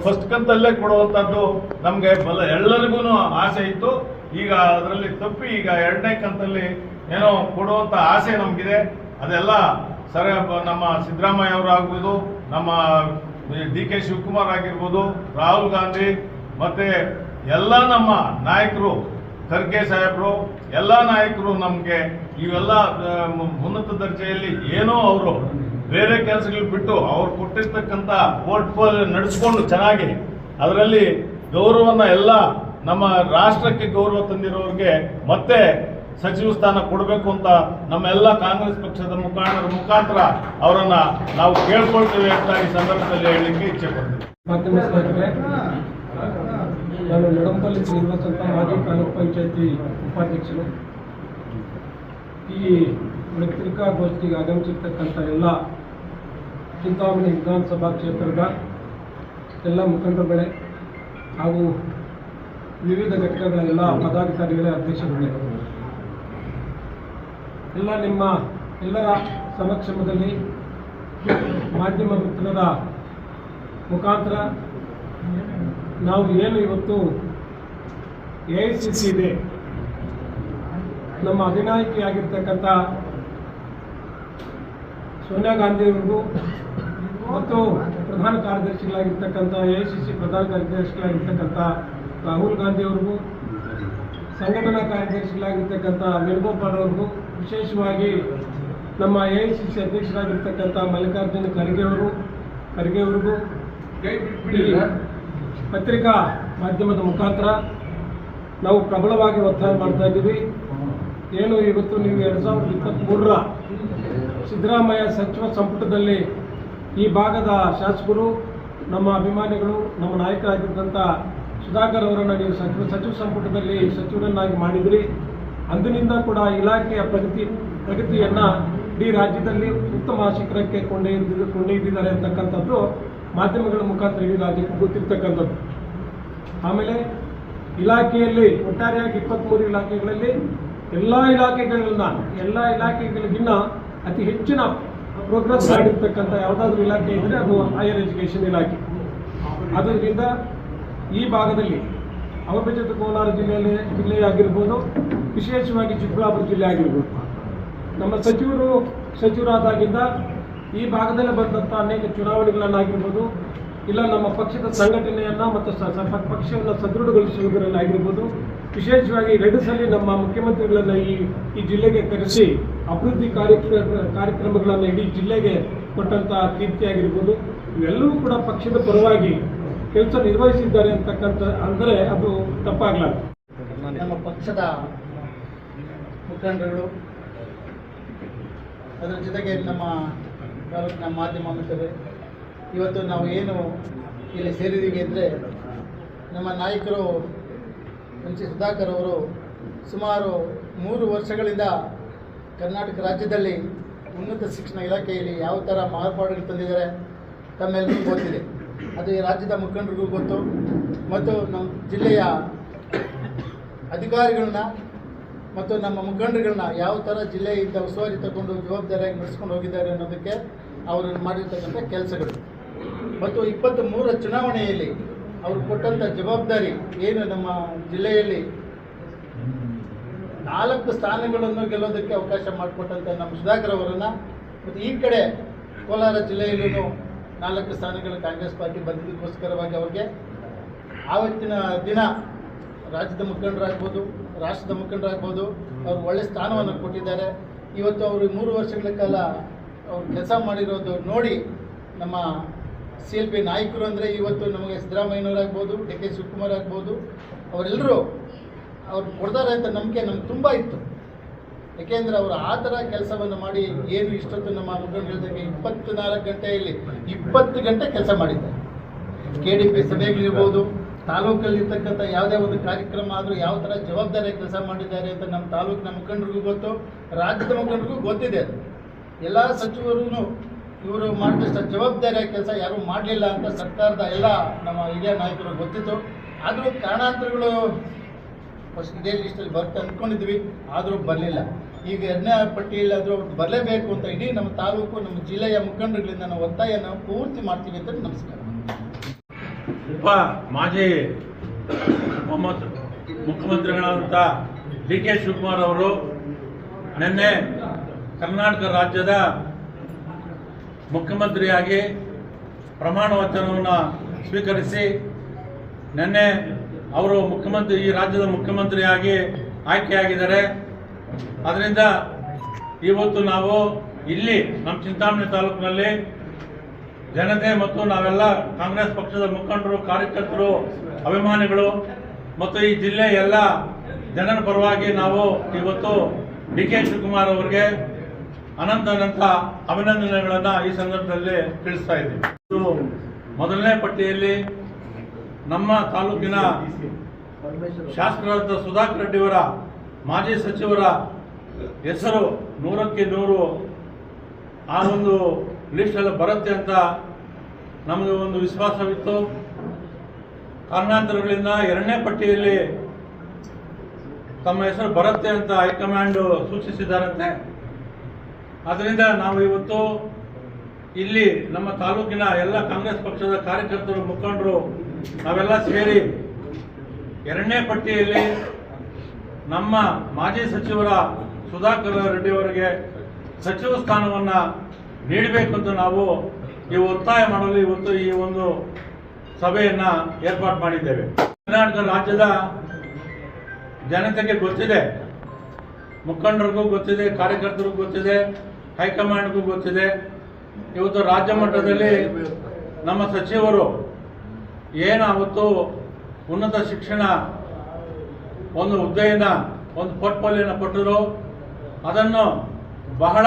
S5: ಫಸ್ಟ್ ಕಂತಲ್ಲೇ ಕೊಡುವಂಥದ್ದು ನಮಗೆ ಎಲ್ಲರಿಗೂ ಆಸೆ ಇತ್ತು. ಈಗ ಅದರಲ್ಲಿ ತಪ್ಪಿ ಈಗ 2ನೇ ಕಂತಲ್ಲಿ ಏನೋ ಕೊಡುವಂಥ ಆಸೆ ನಮಗಿದೆ. ಅದೆಲ್ಲ ಸರಿ, ನಮ್ಮ ಸಿದ್ದರಾಮಯ್ಯ ಅವರಾಗ್ಬೋದು, ನಮ್ಮ DK ಶಿವಕುಮಾರ್ ಆಗಿರ್ಬೋದು, ರಾಹುಲ್ ಗಾಂಧಿ, ಮತ್ತೆ ಎಲ್ಲ ನಮ್ಮ ನಾಯಕರು, ಖರ್ಗೆ ಸಾಹೇಬರು, ಎಲ್ಲ ನಾಯಕರು ನಮಗೆ ಇವೆಲ್ಲ ಉನ್ನತ ದರ್ಜೆಯಲ್ಲಿ ಏನೋ ಅವರು ಬೇರೆ ಕೆಲಸಗಳು ಬಿಟ್ಟು ಅವ್ರು ಕೊಟ್ಟಿರ್ತಕ್ಕಂಥ ಪೋರ್ಟ್ಫೋಲಿಯೋ ನಡೆಸ್ಕೊಂಡು ಚೆನ್ನಾಗಿ ಅದರಲ್ಲಿ ಗೌರವನ ಎಲ್ಲ ನಮ್ಮ ರಾಷ್ಟ್ರಕ್ಕೆ ಗೌರವ ತಂದಿರೋರಿಗೆ ಮತ್ತೆ ಸಚಿವ ಸ್ಥಾನ ಕೊಡಬೇಕು ಅಂತ ನಮ್ಮೆಲ್ಲ ಕಾಂಗ್ರೆಸ್ ಪಕ್ಷದ ಮುಖಾಂತರ ಅವರನ್ನ ನಾವು ಕೇಳ್ಕೊಳ್ತೇವೆ ಅಂತ ಈ ಸಂದರ್ಭದಲ್ಲಿ ಹೇಳಲಿಕ್ಕೆ ಇಚ್ಛೆ ಪಡ್ತೀವಿ.
S7: ಮಾಧ್ಯಮ ಸ್ನೇಹಿತರೆ, ನಾನು ನಡಂಪಲ್ಲಿ ಶ್ರೀನಿವಾಸ್ ಅಂತ ಮಾಜಿ ತಾಲೂಕು ಪಂಚಾಯತಿ ಉಪಾಧ್ಯಕ್ಷರು. ಈ ಪತ್ರಿಕಾಗೋಷ್ಠಿಗೆ ಆಗಮಿಸಿರ್ತಕ್ಕಂಥ ಎಲ್ಲ ಚಿಂತಾಮಣಿ ವಿಧಾನಸಭಾ ಕ್ಷೇತ್ರದ ಎಲ್ಲ ಮುಖಂಡರುಗಳೇ ಹಾಗೂ ವಿವಿಧ ಘಟಕಗಳ ಎಲ್ಲ ಪದಾಧಿಕಾರಿಗಳೇ, ಅಧ್ಯಕ್ಷರುಗಳೇ, ಎಲ್ಲರ ಸಮಕ್ಷಮದಲ್ಲಿ ಮಾಧ್ಯಮ ಮಿತ್ರರ ಮುಖಾಂತರ ನಾವು ಏನು ಇವತ್ತು AICC ಇದೆ, ನಮ್ಮ ಅಧಿನಾಯಕಿಯಾಗಿರ್ತಕ್ಕಂಥ ಸೋನಿಯಾ ಗಾಂಧಿಯವರಿಗೂ ಮತ್ತು ಪ್ರಧಾನ ಕಾರ್ಯದರ್ಶಿಗಳಾಗಿರ್ತಕ್ಕಂಥ AICC ಪ್ರಧಾನ ಕಾರ್ಯದರ್ಶಿಗಳಾಗಿರ್ತಕ್ಕಂಥ ರಾಹುಲ್ ಗಾಂಧಿಯವರಿಗೂ, ಸಂಘಟನಾ ಕಾರ್ಯದರ್ಶಿಗಳಾಗಿರ್ತಕ್ಕಂಥ ವೇಣುಗೋಪಾಲ್ ಅವ್ರಿಗೂ, ವಿಶೇಷವಾಗಿ ನಮ್ಮ AICC ಅಧ್ಯಕ್ಷರಾಗಿರ್ತಕ್ಕಂಥ ಮಲ್ಲಿಕಾರ್ಜುನ ಖರ್ಗೆ ಅವರಿಗೂ ಈ ಪತ್ರಿಕಾ ಮಾಧ್ಯಮದ ಮುಖಾಂತರ ನಾವು ಪ್ರಬಲವಾಗಿ ಒತ್ತಾಯ ಮಾಡ್ತಾ ಇದ್ದೀವಿ. ಏನು ಇವತ್ತು ನೀವು 2023ರ ಸಿದ್ದರಾಮಯ್ಯ ಸಚಿವ ಸಂಪುಟದಲ್ಲಿ ಈ ಭಾಗದ ಶಾಸಕರು, ನಮ್ಮ ಅಭಿಮಾನಿಗಳು, ನಮ್ಮ ನಾಯಕರಾಗಿದ್ದಂಥ ಸುಧಾಕರ್ ಅವರನ್ನು ನೀವು ಸಚಿವ ಸಂಪುಟದಲ್ಲಿ ಸಚಿವರನ್ನಾಗಿ ಮಾಡಿದ್ರಿ. ಅಂದಿನಿಂದ ಕೂಡ ಇಲಾಖೆಯ ಪ್ರಗತಿಯನ್ನು ಇಡೀ ರಾಜ್ಯದಲ್ಲಿ ಉತ್ತಮ ಶಿಖರಕ್ಕೆ ಕೊಂಡೊಯ್ದಿದ್ದಾರೆ ಅಂತಕ್ಕಂಥದ್ದು ಮಾಧ್ಯಮಗಳ ಮುಖಾಂತರ ಇಡೀ ರಾಜ್ಯಕ್ಕೆ ಗೊತ್ತಿರ್ತಕ್ಕಂಥದ್ದು. ಆಮೇಲೆ ಇಲಾಖೆಯಲ್ಲಿ ಒಟ್ಟಾರೆಯಾಗಿ 23 ಇಲಾಖೆಗಳಲ್ಲಿ ಎಲ್ಲ ಇಲಾಖೆಗಳಿಗಿನ್ನ ಅತಿ ಹೆಚ್ಚಿನ ಪ್ರೋಗ್ರೆಸ್ ಮಾಡಿರ್ತಕ್ಕಂಥ ಯಾವುದಾದ್ರೂ ಇಲಾಖೆ ಇದ್ದರೆ ಅದು ಹೈಯರ್ ಎಜುಕೇಷನ್ ಇಲಾಖೆ. ಆದ್ದರಿಂದ ಈ ಭಾಗದಲ್ಲಿ ಅವಿಭಜಿತ ಕೋಲಾರ ಜಿಲ್ಲೆ ಆಗಿರ್ಬೋದು, ವಿಶೇಷವಾಗಿ ಚಿಕ್ಕಬಳ್ಳಾಪುರ ಜಿಲ್ಲೆ ಆಗಿರ್ಬೋದು. ನಮ್ಮ ಸಚಿವರಾದಾಗಿಂದ ಈ ಭಾಗದಲ್ಲಿ ಬಂದಂಥ ಅನೇಕ ಚುನಾವಣೆಗಳನ್ನಾಗಿರ್ಬೋದು, ಇಲ್ಲ ನಮ್ಮ ಪಕ್ಷದ ಸಂಘಟನೆಯನ್ನು ಮತ್ತು ಪಕ್ಷವನ್ನು ಸದೃಢಗೊಳಿಸುವುದರಲ್ಲಾಗಿರ್ಬೋದು, ವಿಶೇಷವಾಗಿ 2 ಸಲ ನಮ್ಮ ಮುಖ್ಯಮಂತ್ರಿಗಳನ್ನು ಈ ಜಿಲ್ಲೆಗೆ ಕರೆಸಿ ಅಭಿವೃದ್ಧಿ ಕಾರ್ಯಕ್ರಮಗಳನ್ನು ಇಡೀ ಜಿಲ್ಲೆಗೆ ಕೊಟ್ಟಂಥ ಕೀರ್ತಿಯಾಗಿರ್ಬೋದು, ಇವೆಲ್ಲವೂ ಕೂಡ ಪಕ್ಷದ ಪರವಾಗಿ ಕೆಲಸ ನಿರ್ವಹಿಸಿದ್ದಾರೆ ಅಂದರೆ ಅದು ತಪ್ಪಾಗಲಾರದು.
S8: ನಮ್ಮ ಪಕ್ಷದ ಮುಖಂಡರುಗಳು, ಅದರ ಜೊತೆಗೆ ನಮ್ಮ ತಾಲೂಕಿನ ಮಾಧ್ಯಮ ಮಿತ್ರರೇ, ಇವತ್ತು ನಾವು ಏನು ಇಲ್ಲಿ ಸೇರಿದ್ದೀವಿ ಅಂದರೆ ನಮ್ಮ ನಾಯಕರು ಶ್ರೀ ಸುಧಾಕರ್ ಅವರು ಸುಮಾರು 3 ವರ್ಷಗಳಿಂದ ಕರ್ನಾಟಕ ರಾಜ್ಯದಲ್ಲಿ ಉನ್ನತ ಶಿಕ್ಷಣ ಇಲಾಖೆಯಲ್ಲಿ ಯಾವ ಥರ ಮಾರ್ಪಾಡುಗಳು ತಂದಿದ್ದಾರೆ ತಮ್ಮೆಲ್ಲರಿಗೂ ಗೊತ್ತಿದೆ. ಅದು ಈ ರಾಜ್ಯದ ಮುಖಂಡರಿಗೂ ಗೊತ್ತು ಮತ್ತು ನಮ್ಮ ಜಿಲ್ಲೆಯ ಅಧಿಕಾರಿಗಳನ್ನ ಮತ್ತು ನಮ್ಮ ಮುಖಂಡರುಗಳನ್ನ ಯಾವ ಥರ ಜಿಲ್ಲೆಯಿಂದ ಉಸ್ತುವಾರಿ ತಗೊಂಡು ಜವಾಬ್ದಾರಿಯಾಗಿ ನಡೆಸ್ಕೊಂಡು ಹೋಗಿದ್ದಾರೆ ಅನ್ನೋದಕ್ಕೆ ಅವರು ಮಾಡಿರ್ತಕ್ಕಂಥ ಕೆಲಸಗಳು ಮತ್ತು 23ರ ಚುನಾವಣೆಯಲ್ಲಿ ಅವರು ಕೊಟ್ಟಂಥ ಜವಾಬ್ದಾರಿ ಏನು ನಮ್ಮ ಜಿಲ್ಲೆಯಲ್ಲಿ 4 ಸ್ಥಾನಗಳನ್ನು ಗೆಲ್ಲೋದಕ್ಕೆ ಅವಕಾಶ ಮಾಡಿಕೊಟ್ಟಂಥ ನಮ್ಮ ಸುಧಾಕರ್ ಅವರನ್ನು ಮತ್ತು ಈ ಕಡೆ ಕೋಲಾರ ಜಿಲ್ಲೆಯಲ್ಲೂ 4 ಸ್ಥಾನಗಳು ಕಾಂಗ್ರೆಸ್ ಪಾರ್ಟಿ ಬಂದಿದ್ದಕ್ಕೋಸ್ಕರವಾಗಿ ಅವ್ರಿಗೆ ಆವತ್ತಿನ ದಿನ ರಾಜ್ಯದ ಮುಖಂಡರಾಗ್ಬೋದು, ರಾಷ್ಟ್ರದ ಮುಖಂಡರಾಗ್ಬೋದು, ಅವರು ಒಳ್ಳೆ ಸ್ಥಾನವನ್ನು ಕೊಟ್ಟಿದ್ದಾರೆ. ಇವತ್ತು ಅವರು 3 ವರ್ಷಗಳ ಕಾಲ ಅವರು ಕೆಲಸ ಮಾಡಿರೋದು ನೋಡಿ ನಮ್ಮ CLP ನಾಯಕರು ಅಂದರೆ ಇವತ್ತು ನಮಗೆ ಸಿದ್ದರಾಮಯ್ಯನವರಾಗ್ಬೋದು, DK ಶಿವಕುಮಾರ್ ಆಗ್ಬೋದು, ಅವರೆಲ್ಲರೂ ಅವ್ರು ಕೊಡ್ತಾರೆ ಅಂತ ನಂಬಿಕೆ ನಮ್ಗೆ ತುಂಬ ಇತ್ತು. ಏಕೆಂದರೆ ಅವರು ಆ ಥರ ಕೆಲಸವನ್ನು ಮಾಡಿ ಏನು ಇಷ್ಟೊತ್ತು ನಮ್ಮ ಮುಖಂಡರಿಗೆ 24 ಗಂಟೆಯಲ್ಲಿ 20 ಗಂಟೆ ಕೆಲಸ ಮಾಡಿದ್ದಾರೆ. KDP ಸಭೆಗಳಿರ್ಬೋದು, ತಾಲೂಕಲ್ಲಿರ್ತಕ್ಕಂಥ ಯಾವುದೇ ಒಂದು ಕಾರ್ಯಕ್ರಮ ಆದರೂ ಯಾವ ಥರ ಜವಾಬ್ದಾರಿ ಕೆಲಸ ಮಾಡಿದ್ದಾರೆ ಅಂತ ನಮ್ಮ ತಾಲೂಕಿನ ಮುಖಂಡರಿಗೂ ಗೊತ್ತು, ರಾಜ್ಯದ ಮುಖಂಡರಿಗೂ ಗೊತ್ತಿದೆ. ಎಲ್ಲ ಸಚಿವರು ಇವರು ಮಾಡಿದಷ್ಟು ಜವಾಬ್ದಾರಿಯ ಕೆಲಸ ಯಾರೂ ಮಾಡಲಿಲ್ಲ ಅಂತ ಸರ್ಕಾರದ ಎಲ್ಲ ನಮ್ಮ ಹಿರಿಯ ನಾಯಕರು ಗೊತ್ತಿತ್ತು. ಆದರೂ ಕಾರಣಾಂತರಗಳು ಫಸ್ಟ್ ಇದೇ ಲಿಸ್ಟಲ್ಲಿ ಬರ್ತಾ ಅಂದ್ಕೊಂಡಿದ್ವಿ, ಆದರೂ ಬರಲಿಲ್ಲ. ಈಗ 2ನೇ ಪಟ್ಟಿಯಲ್ಲಿ ಆದರೂ ಬರಲೇಬೇಕು ಅಂತ ಇಡೀ ನಮ್ಮ ತಾಲೂಕು, ನಮ್ಮ ಜಿಲ್ಲೆಯ ಮುಖಂಡರುಗಳಿಂದ ನಾವು ಒತ್ತಾಯನ ಪೂರ್ತಿ ಮಾಡ್ತೀವಿ ಅಂತ ನಮಸ್ಕಾರ.
S9: ಮಾಜಿ ಮುಖ್ಯಮಂತ್ರಿಗಳಾದಂಥ DK ಶಿವಕುಮಾರ್ ಅವರು ನಿನ್ನೆ ಕರ್ನಾಟಕ ರಾಜ್ಯದ ಮುಖ್ಯಮಂತ್ರಿಯಾಗಿ ಪ್ರಮಾಣ ವಚನವನ್ನು ಸ್ವೀಕರಿಸಿ ನಿನ್ನೆ ಅವರು ಈ ರಾಜ್ಯದ ಮುಖ್ಯಮಂತ್ರಿಯಾಗಿ ಆಯ್ಕೆಯಾಗಿದ್ದಾರೆ. ಅದರಿಂದ ಇವತ್ತು ನಾವು ಇಲ್ಲಿ ನಮ್ಮ ಚಿಂತಾಮಣಿ ತಾಲೂಕಿನಲ್ಲಿ ಜನತೆ ಮತ್ತು ನಾವೆಲ್ಲ ಕಾಂಗ್ರೆಸ್ ಪಕ್ಷದ ಮುಖಂಡರು, ಕಾರ್ಯಕರ್ತರು, ಅಭಿಮಾನಿಗಳು ಮತ್ತು ಈ ಜಿಲ್ಲೆ ಎಲ್ಲ ಜನರ ಪರವಾಗಿ ನಾವು ಇವತ್ತು DK ಶಿವಕುಮಾರ್ ಅವರಿಗೆ ಅನಂತ ಅಭಿನಂದನೆಗಳನ್ನು ಈ ಸಂದರ್ಭದಲ್ಲಿ ತಿಳಿಸ್ತಾ ಇದ್ದೀವಿ. ಇದು ಮೊದಲನೇ ಪಟ್ಟಿಯಲ್ಲಿ ನಮ್ಮ ತಾಲೂಕಿನ ಶಾಸಕರಾದ ಸುಧಾಕರ್ ರೆಡ್ಡಿಯವರ ಮಾಜಿ ಸಚಿವರ ಹೆಸರು 100ಕ್ಕೆ 100 ಆ ಒಂದು ಲಿಸ್ಟಲ್ಲಿ ಬರುತ್ತೆ ಅಂತ ನಮಗೆ ಒಂದು ವಿಶ್ವಾಸವಿತ್ತು. ಕಾರಣಾಂತರಗಳಿಂದ 2ನೇ ಪಟ್ಟಿಯಲ್ಲಿ ತಮ್ಮ ಹೆಸರು ಬರುತ್ತೆ ಅಂತ ಹೈಕಮಾಂಡ್ ಸೂಚಿಸಿದ್ದಾರಂತೆ. ಆದ್ದರಿಂದ ನಾವು ಇವತ್ತು ಇಲ್ಲಿ ನಮ್ಮ ತಾಲೂಕಿನ ಎಲ್ಲ ಕಾಂಗ್ರೆಸ್ ಪಕ್ಷದ ಕಾರ್ಯಕರ್ತರು, ಮುಖಂಡರು ನಾವೆಲ್ಲ ಸೇರಿ 2ನೇ ಪಟ್ಟಿಯಲ್ಲಿ ನಮ್ಮ ಮಾಜಿ ಸಚಿವರ ಸುಧಾಕರ್ ರೆಡ್ಡಿಯವರಿಗೆ ಸಚಿವ ಸ್ಥಾನವನ್ನು ನೀಡಬೇಕು ಅಂತ ನಾವು ಒತ್ತಾಯ ಮಾಡಲು ಇವತ್ತು ಈ ಒಂದು ಸಭೆಯನ್ನು ಏರ್ಪಾಡು ಮಾಡಿದ್ದೇವೆ. ಕರ್ನಾಟಕ ರಾಜ್ಯದ ಜನತೆಗೆ ಗೊತ್ತಿದೆ, ಮುಖಂಡರಿಗೂ ಗೊತ್ತಿದೆ, ಕಾರ್ಯಕರ್ತರಿಗೂ ಗೊತ್ತಿದೆ, ಹೈಕಮಾಂಡ್ಗೂ ಗೊತ್ತಿದೆ. ಇವತ್ತು ರಾಜ್ಯ ಮಟ್ಟದಲ್ಲಿ ನಮ್ಮ ಸಚಿವರು ಏನು ಅವತ್ತು ಉನ್ನತ ಶಿಕ್ಷಣ ಒಂದು ಹುದ್ದೆಯನ್ನು, ಒಂದು ಪೋರ್ಟ್ಫೋಲಿಯೋನ ಕೊಟ್ಟರು, ಅದನ್ನು ಬಹಳ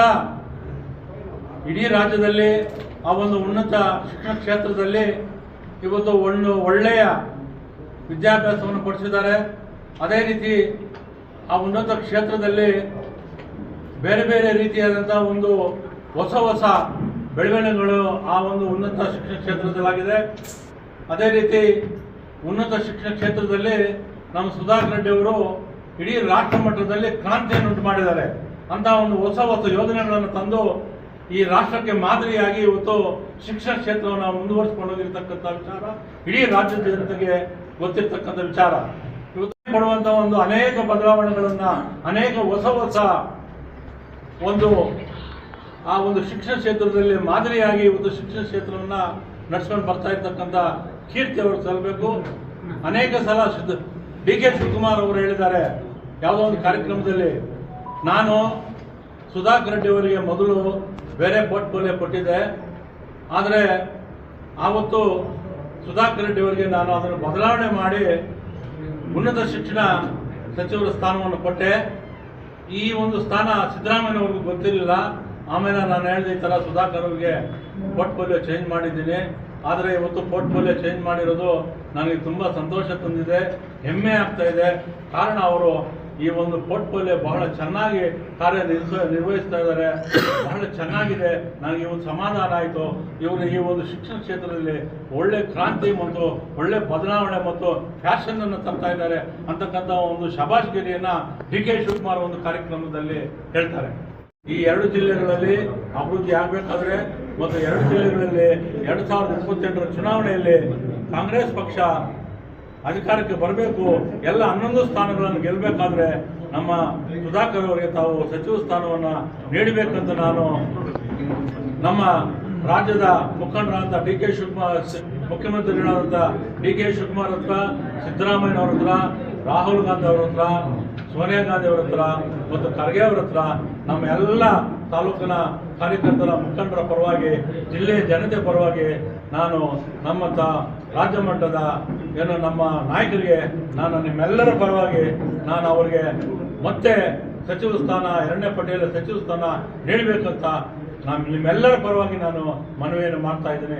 S9: ಇಡೀ ರಾಜ್ಯದಲ್ಲಿ ಆ ಒಂದು ಉನ್ನತ ಶಿಕ್ಷಣ ಕ್ಷೇತ್ರದಲ್ಲಿ ಇವತ್ತು ಒಂದು ಒಳ್ಳೆಯ ವಿದ್ಯಾಭ್ಯಾಸವನ್ನು ಕೊಡಿಸಿದ್ದಾರೆ. ಅದೇ ರೀತಿ ಆ ಉನ್ನತ ಕ್ಷೇತ್ರದಲ್ಲಿ ಬೇರೆ ಬೇರೆ ರೀತಿಯಾದಂಥ ಒಂದು ಹೊಸ ಬೆಳವಣಿಗೆಗಳು ಆ ಒಂದು ಉನ್ನತ ಶಿಕ್ಷಣ ಕ್ಷೇತ್ರದಲ್ಲಾಗಿದೆ. ಅದೇ ರೀತಿ ಉನ್ನತ ಶಿಕ್ಷಣ ಕ್ಷೇತ್ರದಲ್ಲಿ ನಮ್ಮ ಸುಧಾಕರ್ ರೆಡ್ಡಿ ಅವರು ಇಡೀ ರಾಷ್ಟ್ರ ಮಟ್ಟದಲ್ಲಿ ಕ್ರಾಂತಿಯನ್ನು ಉಂಟು ಮಾಡಿದ್ದಾರೆ. ಅಂತ ಒಂದು ಹೊಸ ಯೋಜನೆಗಳನ್ನು ತಂದು ಈ ರಾಷ್ಟ್ರಕ್ಕೆ ಮಾದರಿಯಾಗಿ ಇವತ್ತು ಶಿಕ್ಷಣ ಕ್ಷೇತ್ರವನ್ನು ಮುಂದುವರಿಸಿಕೊಂಡು ಹೋಗಿರ್ತಕ್ಕಂಥ ವಿಚಾರ ಇಡೀ ರಾಜ್ಯದ ಜನತೆಗೆ ಗೊತ್ತಿರ್ತಕ್ಕಂಥ ವಿಚಾರ. ಕೊಡುವಂತ ಒಂದು ಅನೇಕ ಬದಲಾವಣೆಗಳನ್ನ, ಅನೇಕ ಹೊಸ ಒಂದು ಆ ಒಂದು ಶಿಕ್ಷಣ ಕ್ಷೇತ್ರದಲ್ಲಿ ಮಾದರಿಯಾಗಿ ಇವತ್ತು ಶಿಕ್ಷಣ ಕ್ಷೇತ್ರವನ್ನ ನಡೆಸ್ಕೊಂಡು ಬರ್ತಾ ಇರ್ತಕ್ಕಂಥ ಕೀರ್ತಿ ಅವರು ಸಲ್ಲಬೇಕು. ಅನೇಕ ಸಲ DK ಶಿವಕುಮಾರ್ ಅವರು ಹೇಳಿದ್ದಾರೆ ಯಾವುದೋ ಒಂದು ಕಾರ್ಯಕ್ರಮದಲ್ಲಿ, ನಾನು ಸುಧಾಕರ್ ರೆಡ್ಡಿ ಅವರಿಗೆ ಮೊದಲು ಬೇರೆ ಪೋರ್ಟ್ಫೋಲಿಯೋ ಕೊಟ್ಟಿದ್ದೆ, ಆದರೆ ಆವತ್ತು ಸುಧಾಕರ್ ರೆಡ್ಡಿ ಅವರಿಗೆ ನಾನು ಅದನ್ನು ಬದಲಾವಣೆ ಮಾಡಿ ಉನ್ನತ ಶಿಕ್ಷಣ ಸಚಿವರ ಸ್ಥಾನವನ್ನು ಕೊಟ್ಟೆ. ಈ ಒಂದು ಸ್ಥಾನ ಸಿದ್ದರಾಮಯ್ಯನವ್ರಿಗೂ ಗೊತ್ತಿರಲಿಲ್ಲ. ಆಮೇಲೆ ನಾನು ಹೇಳಿದೆ ಈ ಥರ ಸುಧಾಕರ್ ಅವರಿಗೆ ಪೋರ್ಟ್ಫೋಲಿಯೋ ಚೇಂಜ್ ಮಾಡಿದ್ದೀನಿ. ಆದರೆ ಇವತ್ತು ಪೋರ್ಟ್ಫೋಲಿಯೋ ಚೇಂಜ್ ಮಾಡಿರೋದು ನನಗೆ ತುಂಬ ಸಂತೋಷ ತಂದಿದೆ, ಹೆಮ್ಮೆ ಆಗ್ತಾ ಇದೆ. ಕಾರಣ ಅವರು ಈ ಒಂದು ಪೋರ್ಟ್ಫೋಲಿಯೋ ಬಹಳ ಚೆನ್ನಾಗಿ ನಿರ್ವಹಿಸ್ತಾ ಇದ್ದಾರೆ, ಬಹಳ ಚೆನ್ನಾಗಿದೆ. ನನಗೆ ಇವತ್ತು ಸಮಾಧಾನ ಆಯಿತು. ಇವರು ಈ ಒಂದು ಶಿಕ್ಷಣ ಕ್ಷೇತ್ರದಲ್ಲಿ ಒಳ್ಳೆ ಕ್ರಾಂತಿ ಮತ್ತು ಒಳ್ಳೆ ಬದಲಾವಣೆ ಮತ್ತು ಫ್ಯಾಷನ್ ಅನ್ನು ತರ್ತಾ ಇದ್ದಾರೆ ಅಂತಕ್ಕಂಥ ಒಂದು ಶಬಾಷ್ಗಿರಿಯನ್ನ DK ಶಿವಕುಮಾರ್ ಒಂದು ಕಾರ್ಯಕ್ರಮದಲ್ಲಿ ಹೇಳ್ತಾರೆ. ಈ 2 ಜಿಲ್ಲೆಗಳಲ್ಲಿ ಅಭಿವೃದ್ಧಿ ಆಗಬೇಕಾದ್ರೆ ಮತ್ತು 2 ಜಿಲ್ಲೆಗಳಲ್ಲಿ 2028ರ ಚುನಾವಣೆಯಲ್ಲಿ ಕಾಂಗ್ರೆಸ್ ಪಕ್ಷ ಅಧಿಕಾರಕ್ಕೆ ಬರಬೇಕು, ಎಲ್ಲ 11 ಸ್ಥಾನಗಳನ್ನು ಗೆಲ್ಲಬೇಕಾದ್ರೆ ನಮ್ಮ ಸುಧಾಕರ್ ಅವರಿಗೆ ತಾವು ಸಚಿವ ಸ್ಥಾನವನ್ನು ನೀಡಬೇಕಂತ ನಾನು ನಮ್ಮ ರಾಜ್ಯದ ಮುಖಂಡರಾದಂಥ DK ಶಿವಕುಮಾರ್, ಮುಖ್ಯಮಂತ್ರಿಗಳಾದಂಥ DK ಶಿವಕುಮಾರ್ ಹತ್ರ, ಸಿದ್ದರಾಮಯ್ಯನವ್ರ ಹತ್ರ, ರಾಹುಲ್ ಗಾಂಧಿ ಅವ್ರ ಹತ್ರ, ಸೋನಿಯಾ ಗಾಂಧಿ ಅವರ ಹತ್ರ ಮತ್ತು ಖರ್ಗೆ ಅವರ ಹತ್ರ, ನಮ್ಮ ಎಲ್ಲ ತಾಲೂಕಿನ ಕಾರ್ಯಕರ್ತರ ಮುಖಂಡರ ಪರವಾಗಿ, ಜಿಲ್ಲೆಯ ಜನತೆ ಪರವಾಗಿ ನಾನು ನಮ್ಮ ರಾಜ್ಯ ಮಟ್ಟದ ನಮ್ಮ ನಾಯಕರಿಗೆ ನಾನು ನಿಮ್ಮೆಲ್ಲರ ಪರವಾಗಿ ನಾನು ಅವರಿಗೆ ಮತ್ತೆ ಸಚಿವ ಸ್ಥಾನ, 2ನೇ ಪಟ್ಟಿಯಲ್ಲಿ ಸಚಿವ ಸ್ಥಾನ ನೀಡಬೇಕಂತ ನಿಮ್ಮೆಲ್ಲರ ಪರವಾಗಿ ನಾನು ಮನವಿಯನ್ನು ಮಾಡ್ತಾ ಇದ್ದೇನೆ.